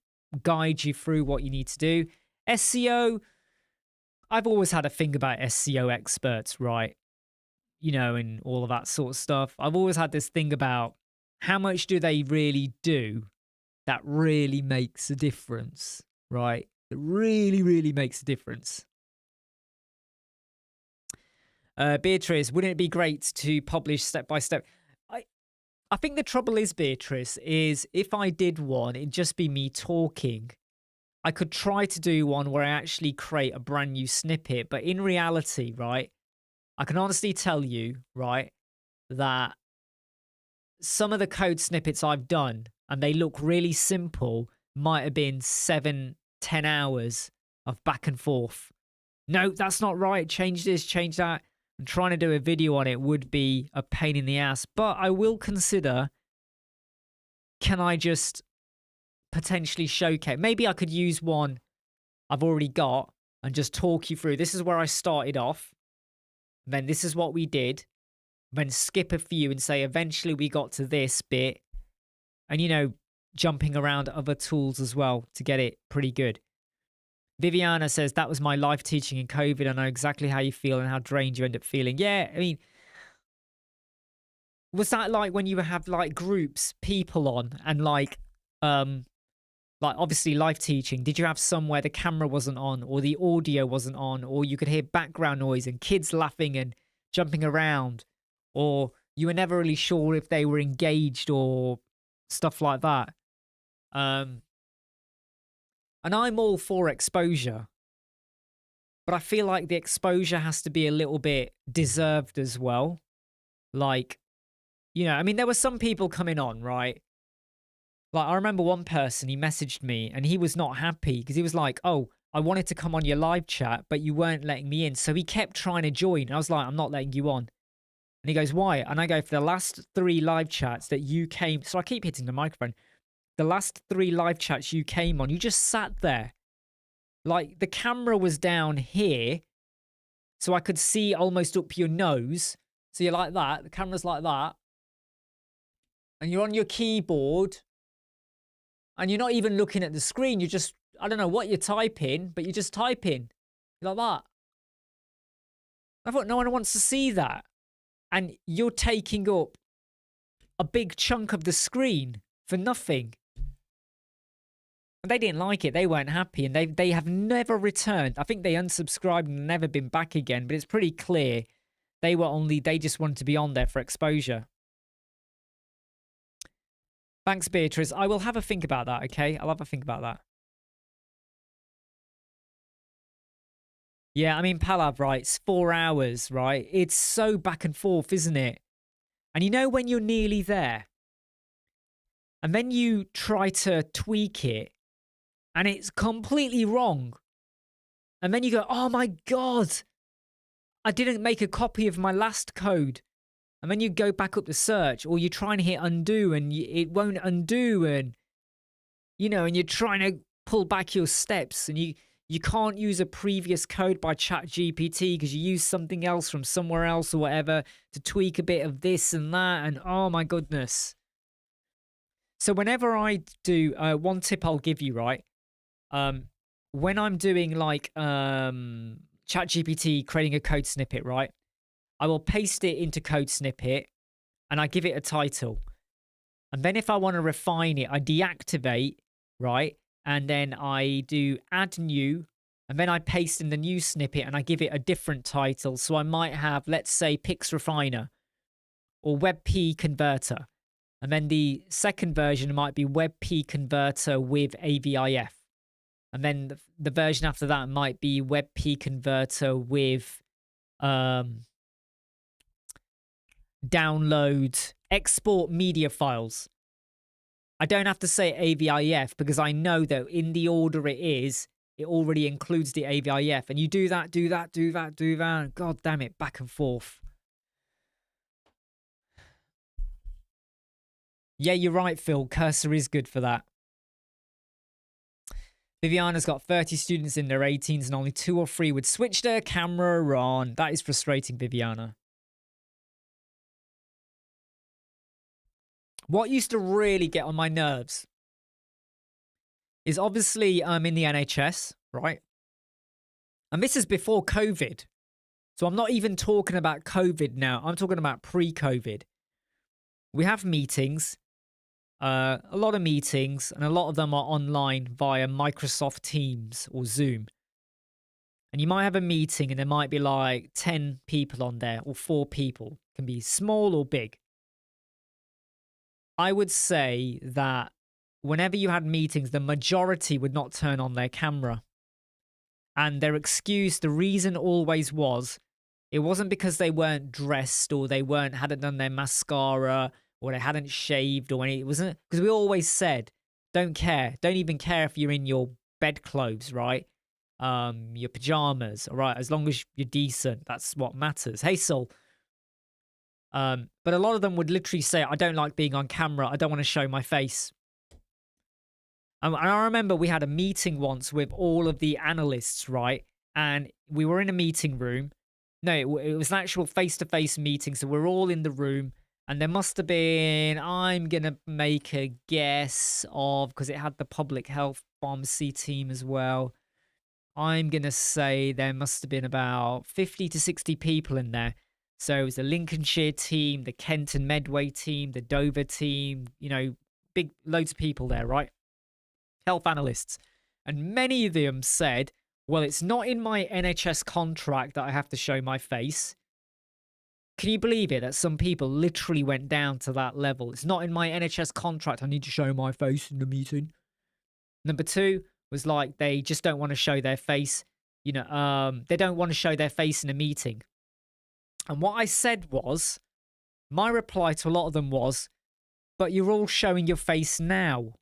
guide you through what you need to do. SEO, I've always had a thing about SEO experts, right? And all of that sort of stuff. I've always had this thing about how much do they really do that really makes a difference, right? It really, really makes a difference. Beatrice, wouldn't it be great to publish step by step? I think the trouble is, Beatrice, is if I did one, it'd just be me talking. I could try to do one where I actually create a brand new snippet, but in reality, right, I can honestly tell you, right, that some of the code snippets I've done, and they look really simple, might have been 7-10 hours of back and forth. No, that's not right. Change this, change that. And trying to do a video on it would be a pain in the ass. But I will consider, can I just potentially showcase? Maybe I could use one I've already got and just talk you through. This is where I started off. Then this is what we did. Then skip a few and say, eventually we got to this bit. And, jumping around other tools as well to get it pretty good. Viviana says, that was my life teaching in COVID. I know exactly how you feel and how drained you end up feeling. Yeah, I mean, was that like when you have like groups, people on and like obviously live teaching, did you have somewhere the camera wasn't on or the audio wasn't on or you could hear background noise and kids laughing and jumping around or you were never really sure if they were engaged or stuff like that? And I'm all for exposure, but I feel like the exposure has to be a little bit deserved as well. Like, I mean, there were some people coming on, right? Like, I remember one person, he messaged me and he was not happy because he was like, oh, I wanted to come on your live chat, but you weren't letting me in. So he kept trying to join. I was like, I'm not letting you on. And he goes, why? And I go, for the last 3 live chats that you came, so I keep hitting the microphone. The last 3 live chats you came on, you just sat there. Like, the camera was down here, so I could see almost up your nose. So you're like that. The camera's like that. And you're on your keyboard. And you're not even looking at the screen. You're just, I don't know what you're typing, but you're just typing. Like that. I thought no one wants to see that. And you're taking up a big chunk of the screen for nothing. And they didn't like it. They weren't happy. And they have never returned. I think they unsubscribed and never been back again. But it's pretty clear they just wanted to be on there for exposure. Thanks, Beatrice. I will have a think about that, okay? I'll have a think about that. Yeah, I mean, Palav, right? It's 4 hours, right? It's so back and forth, isn't it? And when you're nearly there, and then you try to tweak it, and it's completely wrong. And then you go, oh my God, I didn't make a copy of my last code. And then you go back up the search, or you try and hit undo, and it won't undo, and, and you're trying to pull back your steps, and you can't use a previous code by ChatGPT because you use something else from somewhere else or whatever to tweak a bit of this and that, and oh my goodness. So whenever I do, one tip I'll give you, right? When I'm doing like ChatGPT creating a code snippet, right? I will paste it into code snippet and I give it a title. And then if I want to refine it, I deactivate, right? And then I do add new, and then I paste in the new snippet and I give it a different title. So I might have, let's say, Pix Refiner. or WebP converter. And then the second version might be WebP converter with AVIF. And then the version after that might be WebP converter with download export media files. I don't have to say AVIF because I know that in the order it already includes the AVIF. And you do that. God damn it, back and forth. Yeah, you're right, Phil. Cursor is good for that. Viviana's got 30 students in their 18s and only 2 or 3 would switch their camera on. That is frustrating, Viviana. What used to really get on my nerves is obviously I'm in the NHS, right? And this is before COVID. So I'm not even talking about COVID now. I'm talking about pre-COVID. We have meetings, a lot of meetings, and a lot of them are online via Microsoft Teams or Zoom. And you might have a meeting and there might be like 10 people on there or 4 people. It can be small or big. I would say that whenever you had meetings, the majority would not turn on their camera. And their excuse, the reason always was, it wasn't because they weren't dressed or they hadn't done their mascara or they hadn't shaved or anything. It wasn't, because we always said, don't care. Don't even care if you're in your bedclothes, right? Your pajamas, all right? As long as you're decent, that's what matters. Hey, Sol. But a lot of them would literally say, I don't like being on camera. I don't want to show my face. And I remember we had a meeting once with all of the analysts, right? And we were in a meeting room. No, it was an actual face-to-face meeting. So we're all in the room. And there must have been, I'm going to make a guess of, because it had the public health pharmacy team as well. I'm going to say there must have been about 50 to 60 people in there. So it was the Lincolnshire team, the Kent and Medway team, the Dover team, you know, big loads of people there, right? Health analysts. And many of them said, well, it's not in my NHS contract that I have to show my face. Can you believe it that some people literally went down to that level? It's not in my NHS contract. I need to show my face in the meeting. Number 2 was like they just don't want to show their face. You know, they don't want to show their face in a meeting. And what I said was, my reply to a lot of them was, but you're all showing your face now.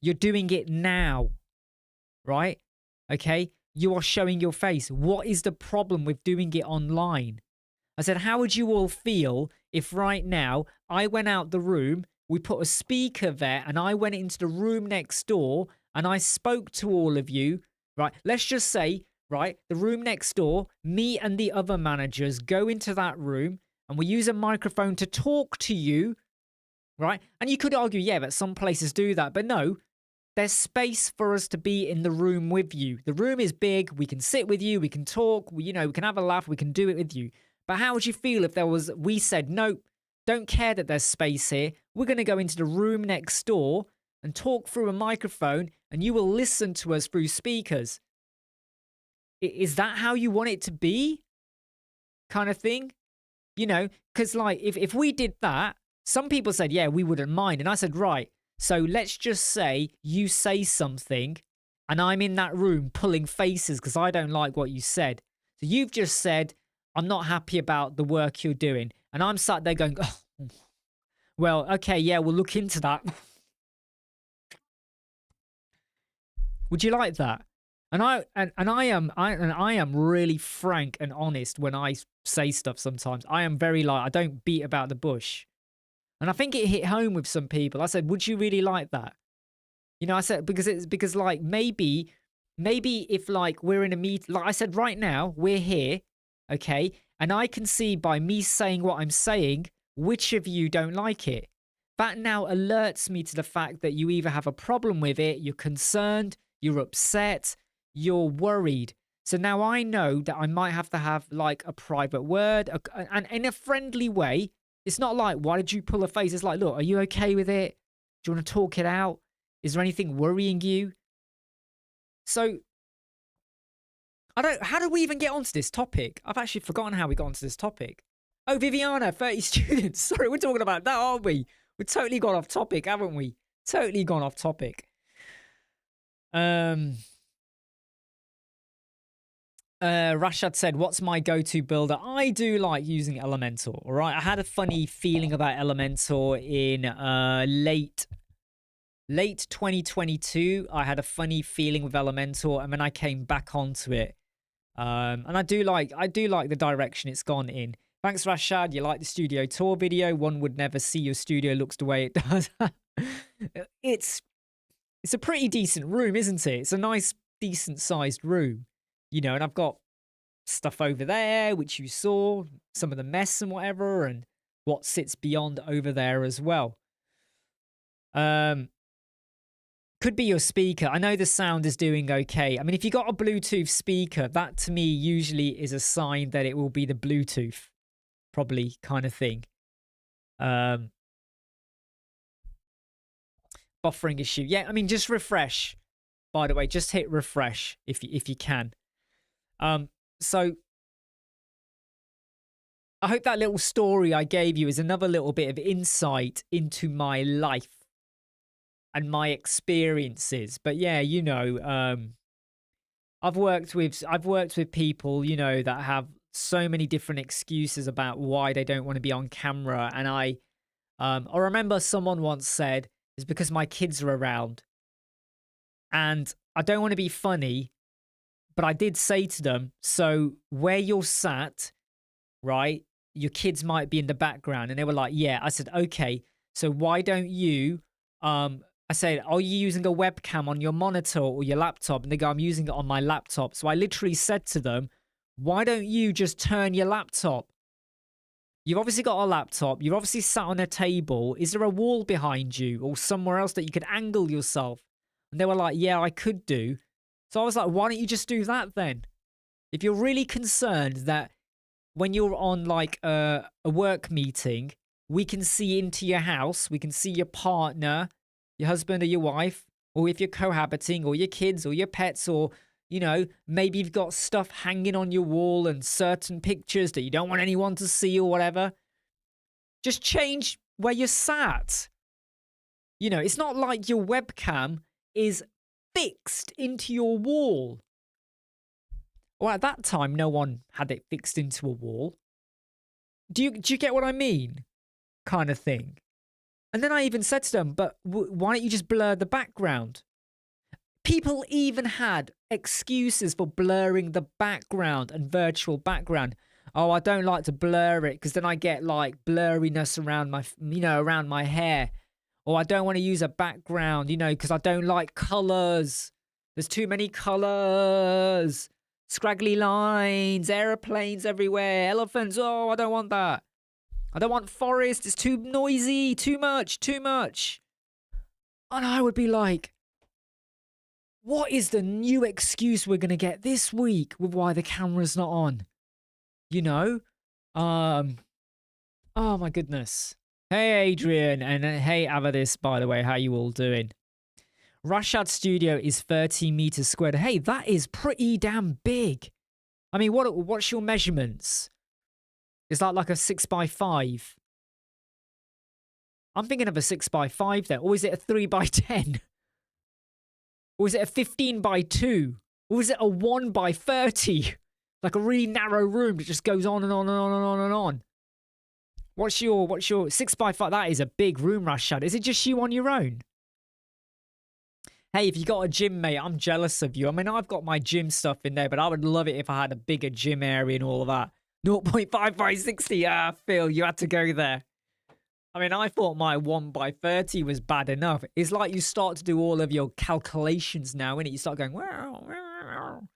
You're doing it now, right? Okay, you are showing your face. What is the problem with doing it online? I said, how would you all feel if right now I went out the room, we put a speaker there, and I went into the room next door and I spoke to all of you, right? Let's just say, right, the room next door, me and the other managers go into that room and we use a microphone to talk to you, right? And you could argue, yeah, but some places do that. But no, there's space for us to be in the room with you. The room is big. We can sit with you. We can talk. We can have a laugh. We can do it with you. But how would you feel if we said, no, don't care that there's space here. We're going to go into the room next door and talk through a microphone and you will listen to us through speakers. Is that how you want it to be? Kind of thing? You know, because like if we did that, some people said, yeah, we wouldn't mind. And I said, right, so let's just say you say something and I'm in that room pulling faces because I don't like what you said. So you've just said, I'm not happy about the work you're doing. And I'm sat there going, oh, well, okay, yeah, we'll look into that. Would you like that? And I am really frank and honest when I say stuff sometimes. I am very I don't beat about the bush. And I think it hit home with some people. I said, would you really like that? You know, I said, because like maybe if like we're in a meeting, like I said, right now, we're here, okay? And I can see by me saying what I'm saying, which of you don't like it. That now alerts me to the fact that you either have a problem with it, you're concerned, you're upset, you're worried. So now I know that I might have to have like a private word and in a friendly way. It's not like, why did you pull a face? It's like, look, are you okay with it? Do you want to talk it out? Is there anything worrying you? So how do we even get onto this topic? I've actually forgotten how we got onto this topic. Oh, Viviana, 30 students. Sorry, we're talking about that, aren't we? We've totally gone off topic, haven't we? Totally gone off topic. Rashad said, what's my go-to builder? I do like using Elementor, all right? I had a funny feeling about Elementor in late 2022. I had a funny feeling with Elementor, and then I came back onto it. And I do like the direction it's gone in. Thanks, Rashad. You like the studio tour video? One would never see your studio looks the way it does. It's a pretty decent room, isn't it? It's a nice, decent sized room, you know, and I've got stuff over there, which you saw, some of the mess and whatever, and what sits beyond over there as well. Could be your speaker. I know the sound is doing okay. I mean, if you got a Bluetooth speaker, that to me usually is a sign that it will be the Bluetooth, probably kind of thing. Buffering issue. Yeah, I mean, just refresh. By the way, just hit refresh if you can. So I hope that little story I gave you is another little bit of insight into my life and my experiences. But yeah, you know, I've worked with people, you know, that have so many different excuses about why they don't want to be on camera. And I remember someone once said, it's because my kids are around. And I don't want to be funny, but I did say to them, so where you're sat, right, your kids might be in the background. And they were like, yeah. I said, okay, so why don't you, I said, are you using a webcam on your monitor or your laptop? And they go, I'm using it on my laptop. So I literally said to them, why don't you just turn your laptop? You've obviously got a laptop. You've obviously sat on a table. Is there a wall behind you or somewhere else that you could angle yourself? And they were like, yeah, I could do. So I was like, why don't you just do that then? If you're really concerned that when you're on like a work meeting, we can see into your house, we can see your partner, your husband or your wife, or if you're cohabiting, or your kids or your pets, or, you know, maybe you've got stuff hanging on your wall and certain pictures that you don't want anyone to see or whatever. Just change where you're sat. You know, it's not like your webcam is fixed into your wall. Well, at that time, no one had it fixed into a wall. Do you get what I mean? Kind of thing. And then I even said to them, but why don't you just blur the background? People even had excuses for blurring the background and virtual background. Oh, I don't like to blur it because then I get like blurriness around my, you know, around my hair. Or I don't want to use a background, you know, because I don't like colors. There's too many colors. Scraggly lines, aeroplanes everywhere, elephants. Oh, I don't want that. I don't want forest. It's too noisy, too much. And I would be like, what is the new excuse we're going to get this week with why the camera's not on? You know? Oh my goodness. Hey, Adrian, and hey, Avadis, by the way, how you all doing? Rashad's studio is 30 meters squared. Hey, that is pretty damn big. I mean, what's your measurements? Is that like a 6x5? I'm thinking of a 6x5 there. Or is it a 3x10? Or is it a 15x2? Or is it a 1x30? Like a really narrow room that just goes on and on and on and on and on. What's your 6x5? That is a big room, Rashad. Is it just you on your own? Hey, if you got a gym, mate, I'm jealous of you. I mean, I've got my gym stuff in there, but I would love it if I had a bigger gym area and all of that. 0.5 by 60. Phil, you had to go there. I mean, I thought my 1 by 30 was bad enough. It's like you start to do all of your calculations now, innit? You start going, well,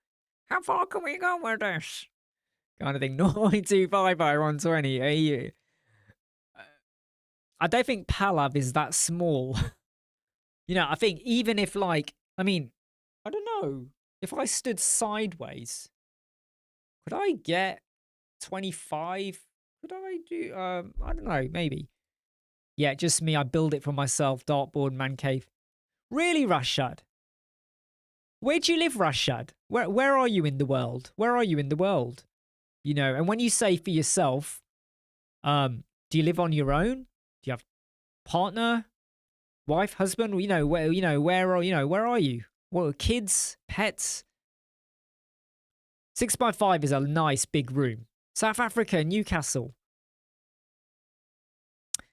how far can we go with this? Kind of thing. 0.25 by 120. I don't think Palav is that small. You know, I think even if like, I mean, I don't know. If I stood sideways, could I get 25? Could I do, I don't know, maybe. Yeah, just me. I build it for myself. Dartboard, man cave. Really, Rashad? Where do you live, Rashad? Where are you in the world? Where are you in the world? You know, and when you say for yourself, Do you live on your own? Do you have partner, wife, husband? Where are you? What, kids, pets? 6x5 is a nice big room. South Africa, Newcastle.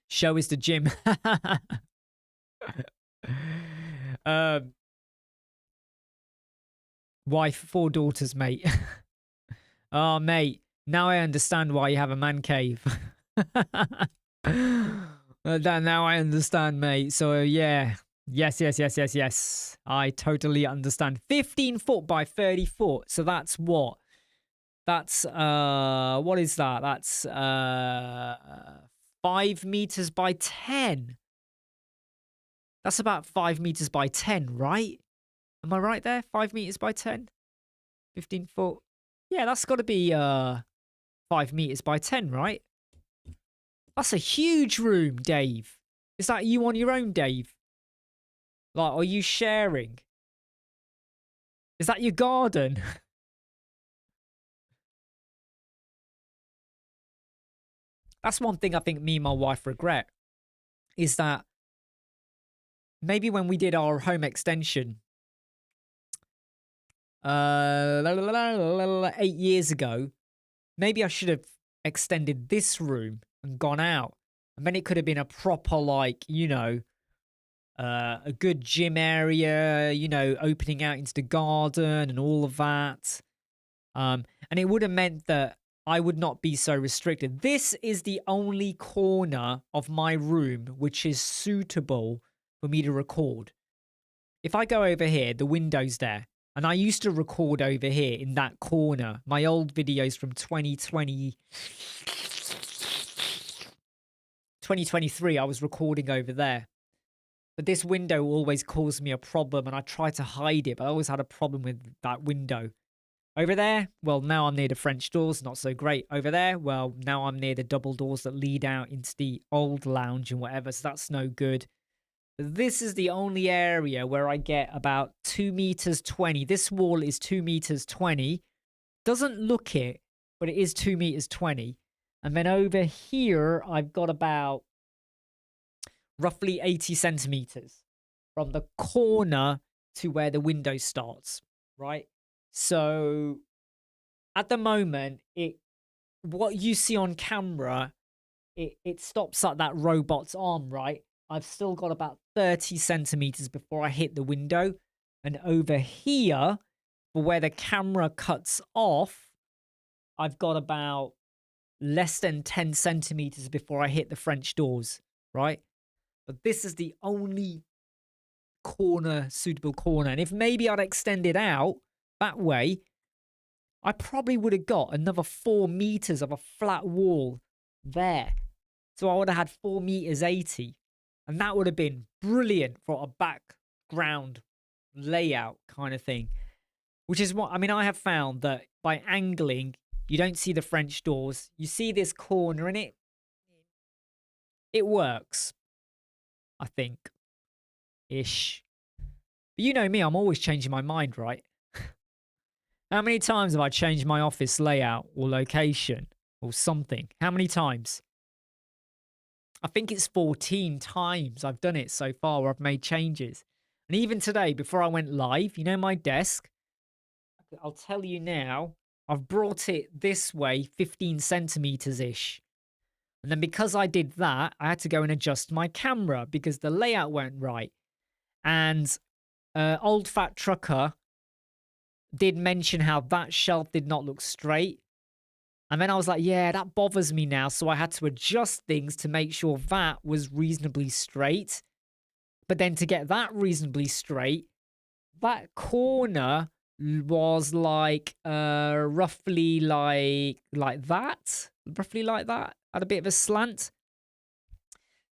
Show is the gym. Wife, 4 daughters, mate. Oh, mate. Now I understand why you have a man cave. Now I understand, mate. So, yeah. Yes. I totally understand. 15 foot by 30 foot. So that's what? That's, what is that? That's, 5 meters by 10. That's about 5 meters by 10, right? Am I right there? 5 meters by 10? 15 foot. Yeah, that's got to be 5 meters by 10, right? That's a huge room, Dave. Is that you on your own, Dave? Like, are you sharing? Is that your garden? That's one thing I think me and my wife regret, is that maybe when we did our home extension 8 years ago, maybe I should have extended this room and gone out. And then it could have been a proper, like, a good gym area, opening out into the garden and all of that. And it would have meant that I would not be so restricted. This is the only corner of my room which is suitable for me to record. If I go over here, the window's there. And I used to record over here in that corner. My old videos from 2023, I was recording over there. But this window always caused me a problem, and I tried to hide it, but I always had a problem with that window. Over there, well, now I'm near the French doors, not so great. Over there, well, now I'm near the double doors that lead out into the old lounge and whatever, so that's no good. This is the only area where I get about 2 meters 20. This wall is 2 meters 20. Doesn't look it, but it is 2 meters 20. And then over here, I've got about roughly 80 centimeters from the corner to where the window starts, right? So at the moment, what you see on camera, it stops at that robot's arm, right? I've still got about 30 centimeters before I hit the window. And over here, for where the camera cuts off, I've got about less than 10 centimeters before I hit the French doors, right? But this is the only suitable corner. And if maybe I'd extended out that way, I probably would have got another 4 meters of a flat wall there. So I would have had 4 meters 80. And that would have been brilliant for a background layout kind of thing. Which is what, I have found that by angling, you don't see the French doors. You see this corner and it works. I think. Ish. But you know me, I'm always changing my mind, right? How many times have I changed my office layout or location or something? How many times? I think it's 14 times I've done it so far where I've made changes. And even today, before I went live, my desk, I'll tell you now, I've brought it this way 15 centimeters-ish. And then because I did that, I had to go and adjust my camera because the layout weren't right. And Old Fat Trucker did mention how that shelf did not look straight. And then I was like, yeah, that bothers me now. So I had to adjust things to make sure that was reasonably straight. But then to get that reasonably straight, that corner was like roughly like that. Roughly like that. Had a bit of a slant.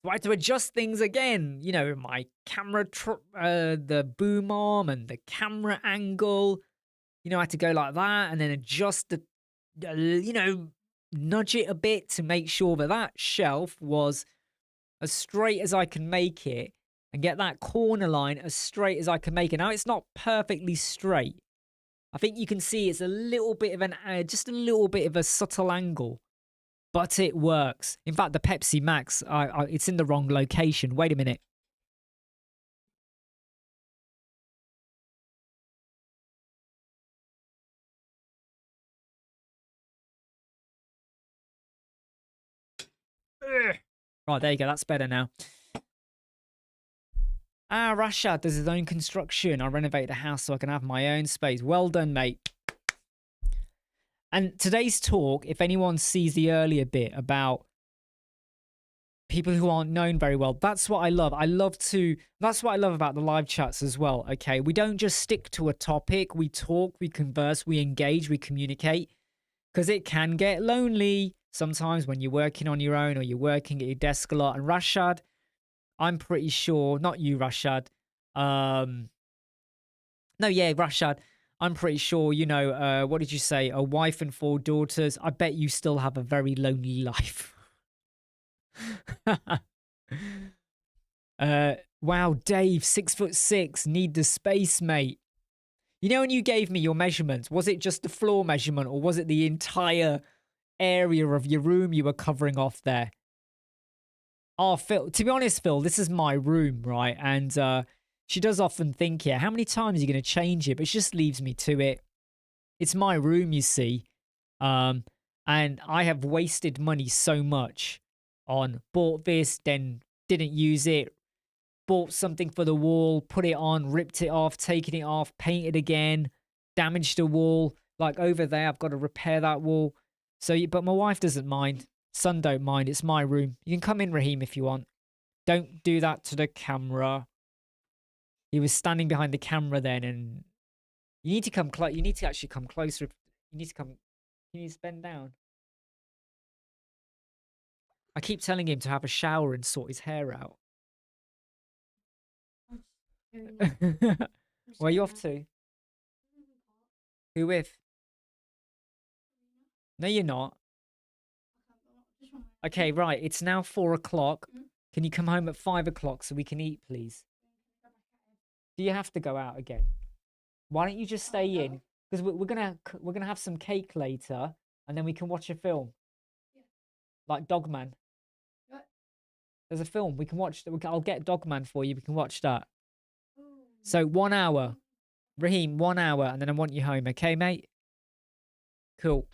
So I had to adjust things again. My camera, the boom arm and the camera angle. I had to go like that and then adjust the nudge it a bit to make sure that shelf was as straight as I can make it and get that corner line as straight as I can make it. Now, it's not perfectly straight. I think you can see it's a little bit of just a little bit of a subtle angle. but it works. In fact, the Pepsi Max, it's in the wrong location. Wait a minute. Right, there you go. That's better now. Rashad does his own construction. I renovated a house so I can have my own space. Well done, mate. And today's talk, if anyone sees the earlier bit about people who aren't known very well, that's what I love. That's what I love about the live chats as well, okay? We don't just stick to a topic. We talk, we converse, we engage, we communicate. Because it can get lonely sometimes when you're working on your own or you're working at your desk a lot. And Rashad, I'm pretty sure, not you, Rashad. Rashad, I'm pretty sure, what did you say? A wife and 4 daughters. I bet you still have a very lonely life. Wow, Dave, 6'6", need the space, mate. You know, when you gave me your measurements, was it just the floor measurement or was it the entire area of your room you were covering off there? Oh, Phil, to be honest, Phil, this is my room, right? And she does often think, yeah, how many times are you going to change it? But she just leaves me to it. It's my room, you see. And I have wasted money so much on bought this, then didn't use it, bought something for the wall, put it on, ripped it off, taken it off, painted again, damaged the wall. Like over there, I've got to repair that wall. But my wife doesn't mind. Son don't mind. It's my room. You can come in, Raheem, if you want. Don't do that to the camera. He was standing behind the camera then, and you need to come close. You need to actually come closer. You need to come. You need to bend down. I keep telling him to have a shower and sort his hair out. Where are you off to? Who with? No, you're not. Okay, right. It's now 4 o'clock. Can you come home at 5 o'clock so we can eat, please? Do you have to go out again? Why don't you just stay in? Because we're gonna have some cake later, and then we can watch a film. Like Dogman. There's a film we can watch. I'll get Dogman for you. We can watch that. So 1 hour, Raheem, 1 hour, and then I want you home. Okay, mate? Cool.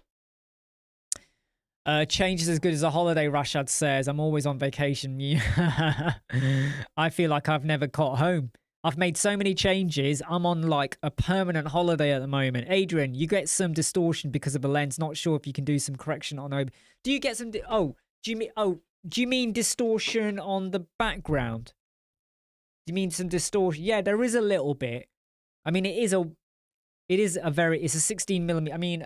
Change is as good as a holiday, Rashad says. I'm always on vacation. I feel like I've never got home. I've made so many changes. I'm on like a permanent holiday at the moment. Adrian, you get some distortion because of the lens. Not sure if you can do some correction on over. Do you get some? Do you mean distortion on the background? Do you mean some distortion? Yeah, there is a little bit. I mean, it's a 16mm. I mean,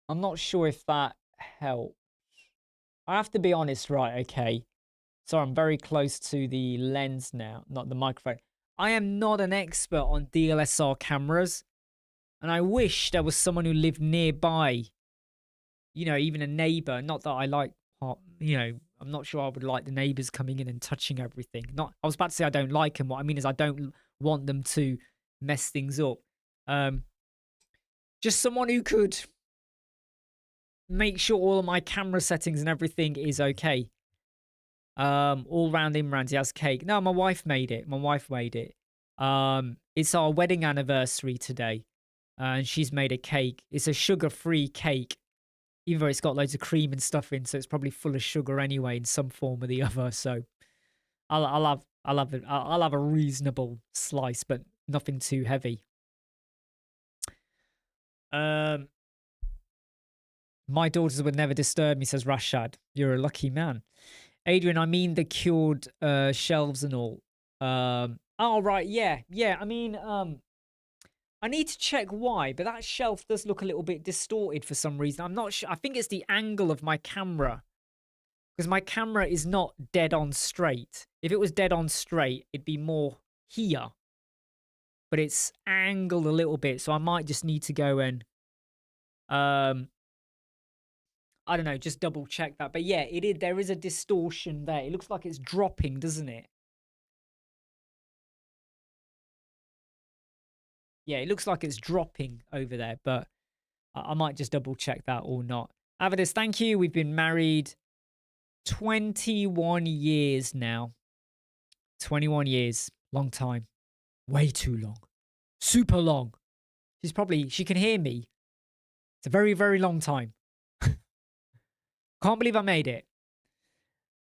I'm not sure if that helps. I have to be honest, right? Okay. So I'm very close to the lens now, not the microphone. I am not an expert on DSLR cameras. And I wish there was someone who lived nearby. You know, even a neighbor. Not that I like, I'm not sure I would like the neighbors coming in and touching everything. I was about to say I don't like them. What I mean is I don't want them to mess things up. Just someone who could make sure all of my camera settings and everything is okay. All round Imran, he has cake. No, my wife made it. It's our wedding anniversary today. And she's made a cake. It's a sugar-free cake. Even though it's got loads of cream and stuff in, so it's probably full of sugar anyway in some form or the other. So I'll have a reasonable slice, but nothing too heavy. My daughters would never disturb me, says Rashad. You're a lucky man. Adrian, I mean the cured shelves and all. Oh, right, yeah. I mean, I need to check why, but that shelf does look a little bit distorted for some reason. I'm not sure. I think it's the angle of my camera. Because my camera is not dead on straight. If it was dead on straight, it'd be more here. But it's angled a little bit, so I might just need to go and I don't know, just double check that. But yeah, there is a distortion there. It looks like it's dropping, doesn't it? Yeah, it looks like it's dropping over there, but I might just double check that or not. Avidus, thank you. We've been married 21 years now. 21 years. Long time. Way too long. Super long. She can hear me. It's a very, very long time. Can't believe I made it.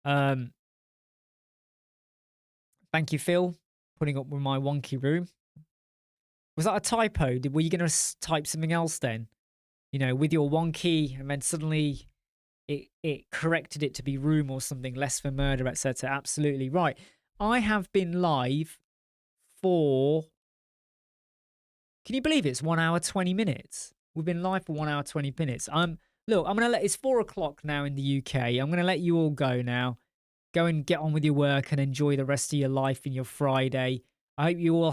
Thank you, Phil, putting up with my wonky room. Was that a typo? Were you going to type something else then? You know, with your wonky, and then suddenly it corrected it to be room or something, less for murder, etc. Absolutely right. I have been live for, can you believe it's 1 hour 20 minutes? We've been live for 1 hour 20 minutes. Look, I'm gonna it's 4 o'clock now in the UK. I'm gonna let you all go now. Go and get on with your work and enjoy the rest of your life and your Friday. I hope you all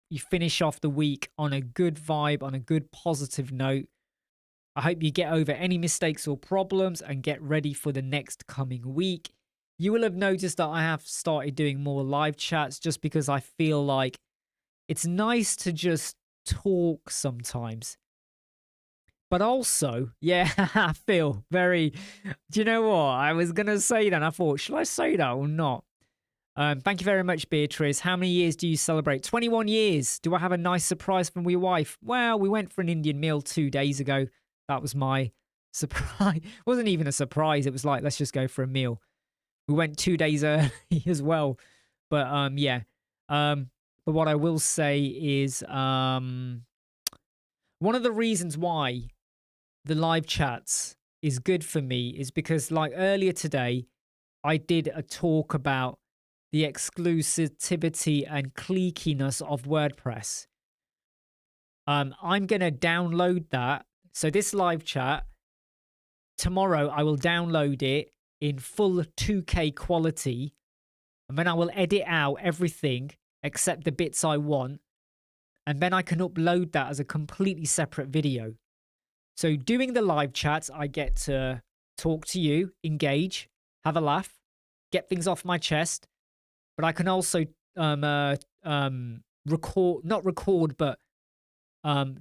you finish off the week on a good vibe, on a good positive note. I hope you get over any mistakes or problems and get ready for the next coming week. You will have noticed that I have started doing more live chats just because I feel like it's nice to just talk sometimes. But also, yeah, I feel very, do you know what? I was going to say that and I thought, should I say that or not? Thank you very much, Beatrice. How many years do you celebrate? 21 years. Do I have a nice surprise from your wife? Well, we went for an Indian meal 2 days ago. That was my surprise. It wasn't even a surprise. It was like, let's just go for a meal. We went 2 days early as well. But yeah. But what I will say is one of the reasons why the live chats is good for me is because, like, earlier today, I did a talk about the exclusivity and cliqueiness of WordPress. I'm going to download that. So this live chat, tomorrow I will download it in full 2K quality, and then I will edit out everything except the bits I want, and then I can upload that as a completely separate video. So doing the live chats, I get to talk to you, engage, have a laugh, get things off my chest, but I can also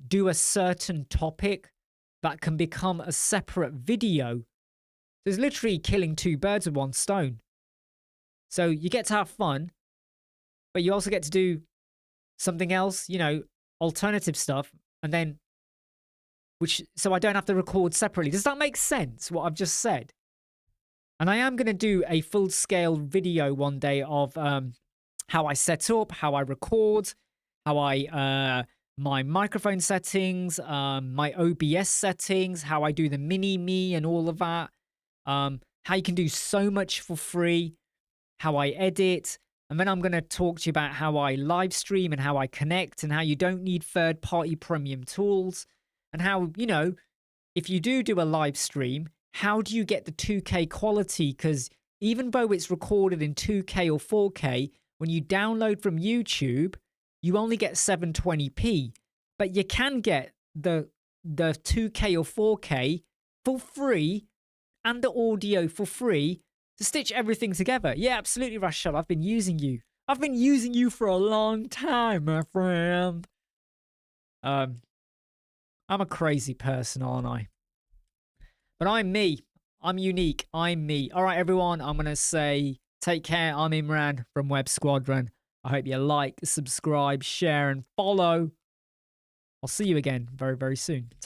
do a certain topic that can become a separate video. So it's literally killing 2 birds with 1 stone. So you get to have fun, but you also get to do something else, you know, alternative stuff, and then so I don't have to record separately. Does that make sense, what I've just said? And I am going to do a full-scale video one day of how I set up, how I record, how I my microphone settings, my OBS settings, how I do the mini-me and all of that, how you can do so much for free, how I edit, and then I'm going to talk to you about how I live stream and how I connect and how you don't need third-party premium tools, and how, you know, if you do a live stream, how do you get the 2K quality? Because even though it's recorded in 2K or 4K, when you download from YouTube, you only get 720p. But you can get the 2K or 4K for free and the audio for free to stitch everything together. Yeah, absolutely, Rashad. I've been using you. I've been using you for a long time, my friend. I'm a crazy person, aren't I? But I'm me. I'm unique. I'm me. All right, everyone. I'm going to say take care. I'm Imran from Web Squadron. I hope you like, subscribe, share, and follow. I'll see you again very, very soon.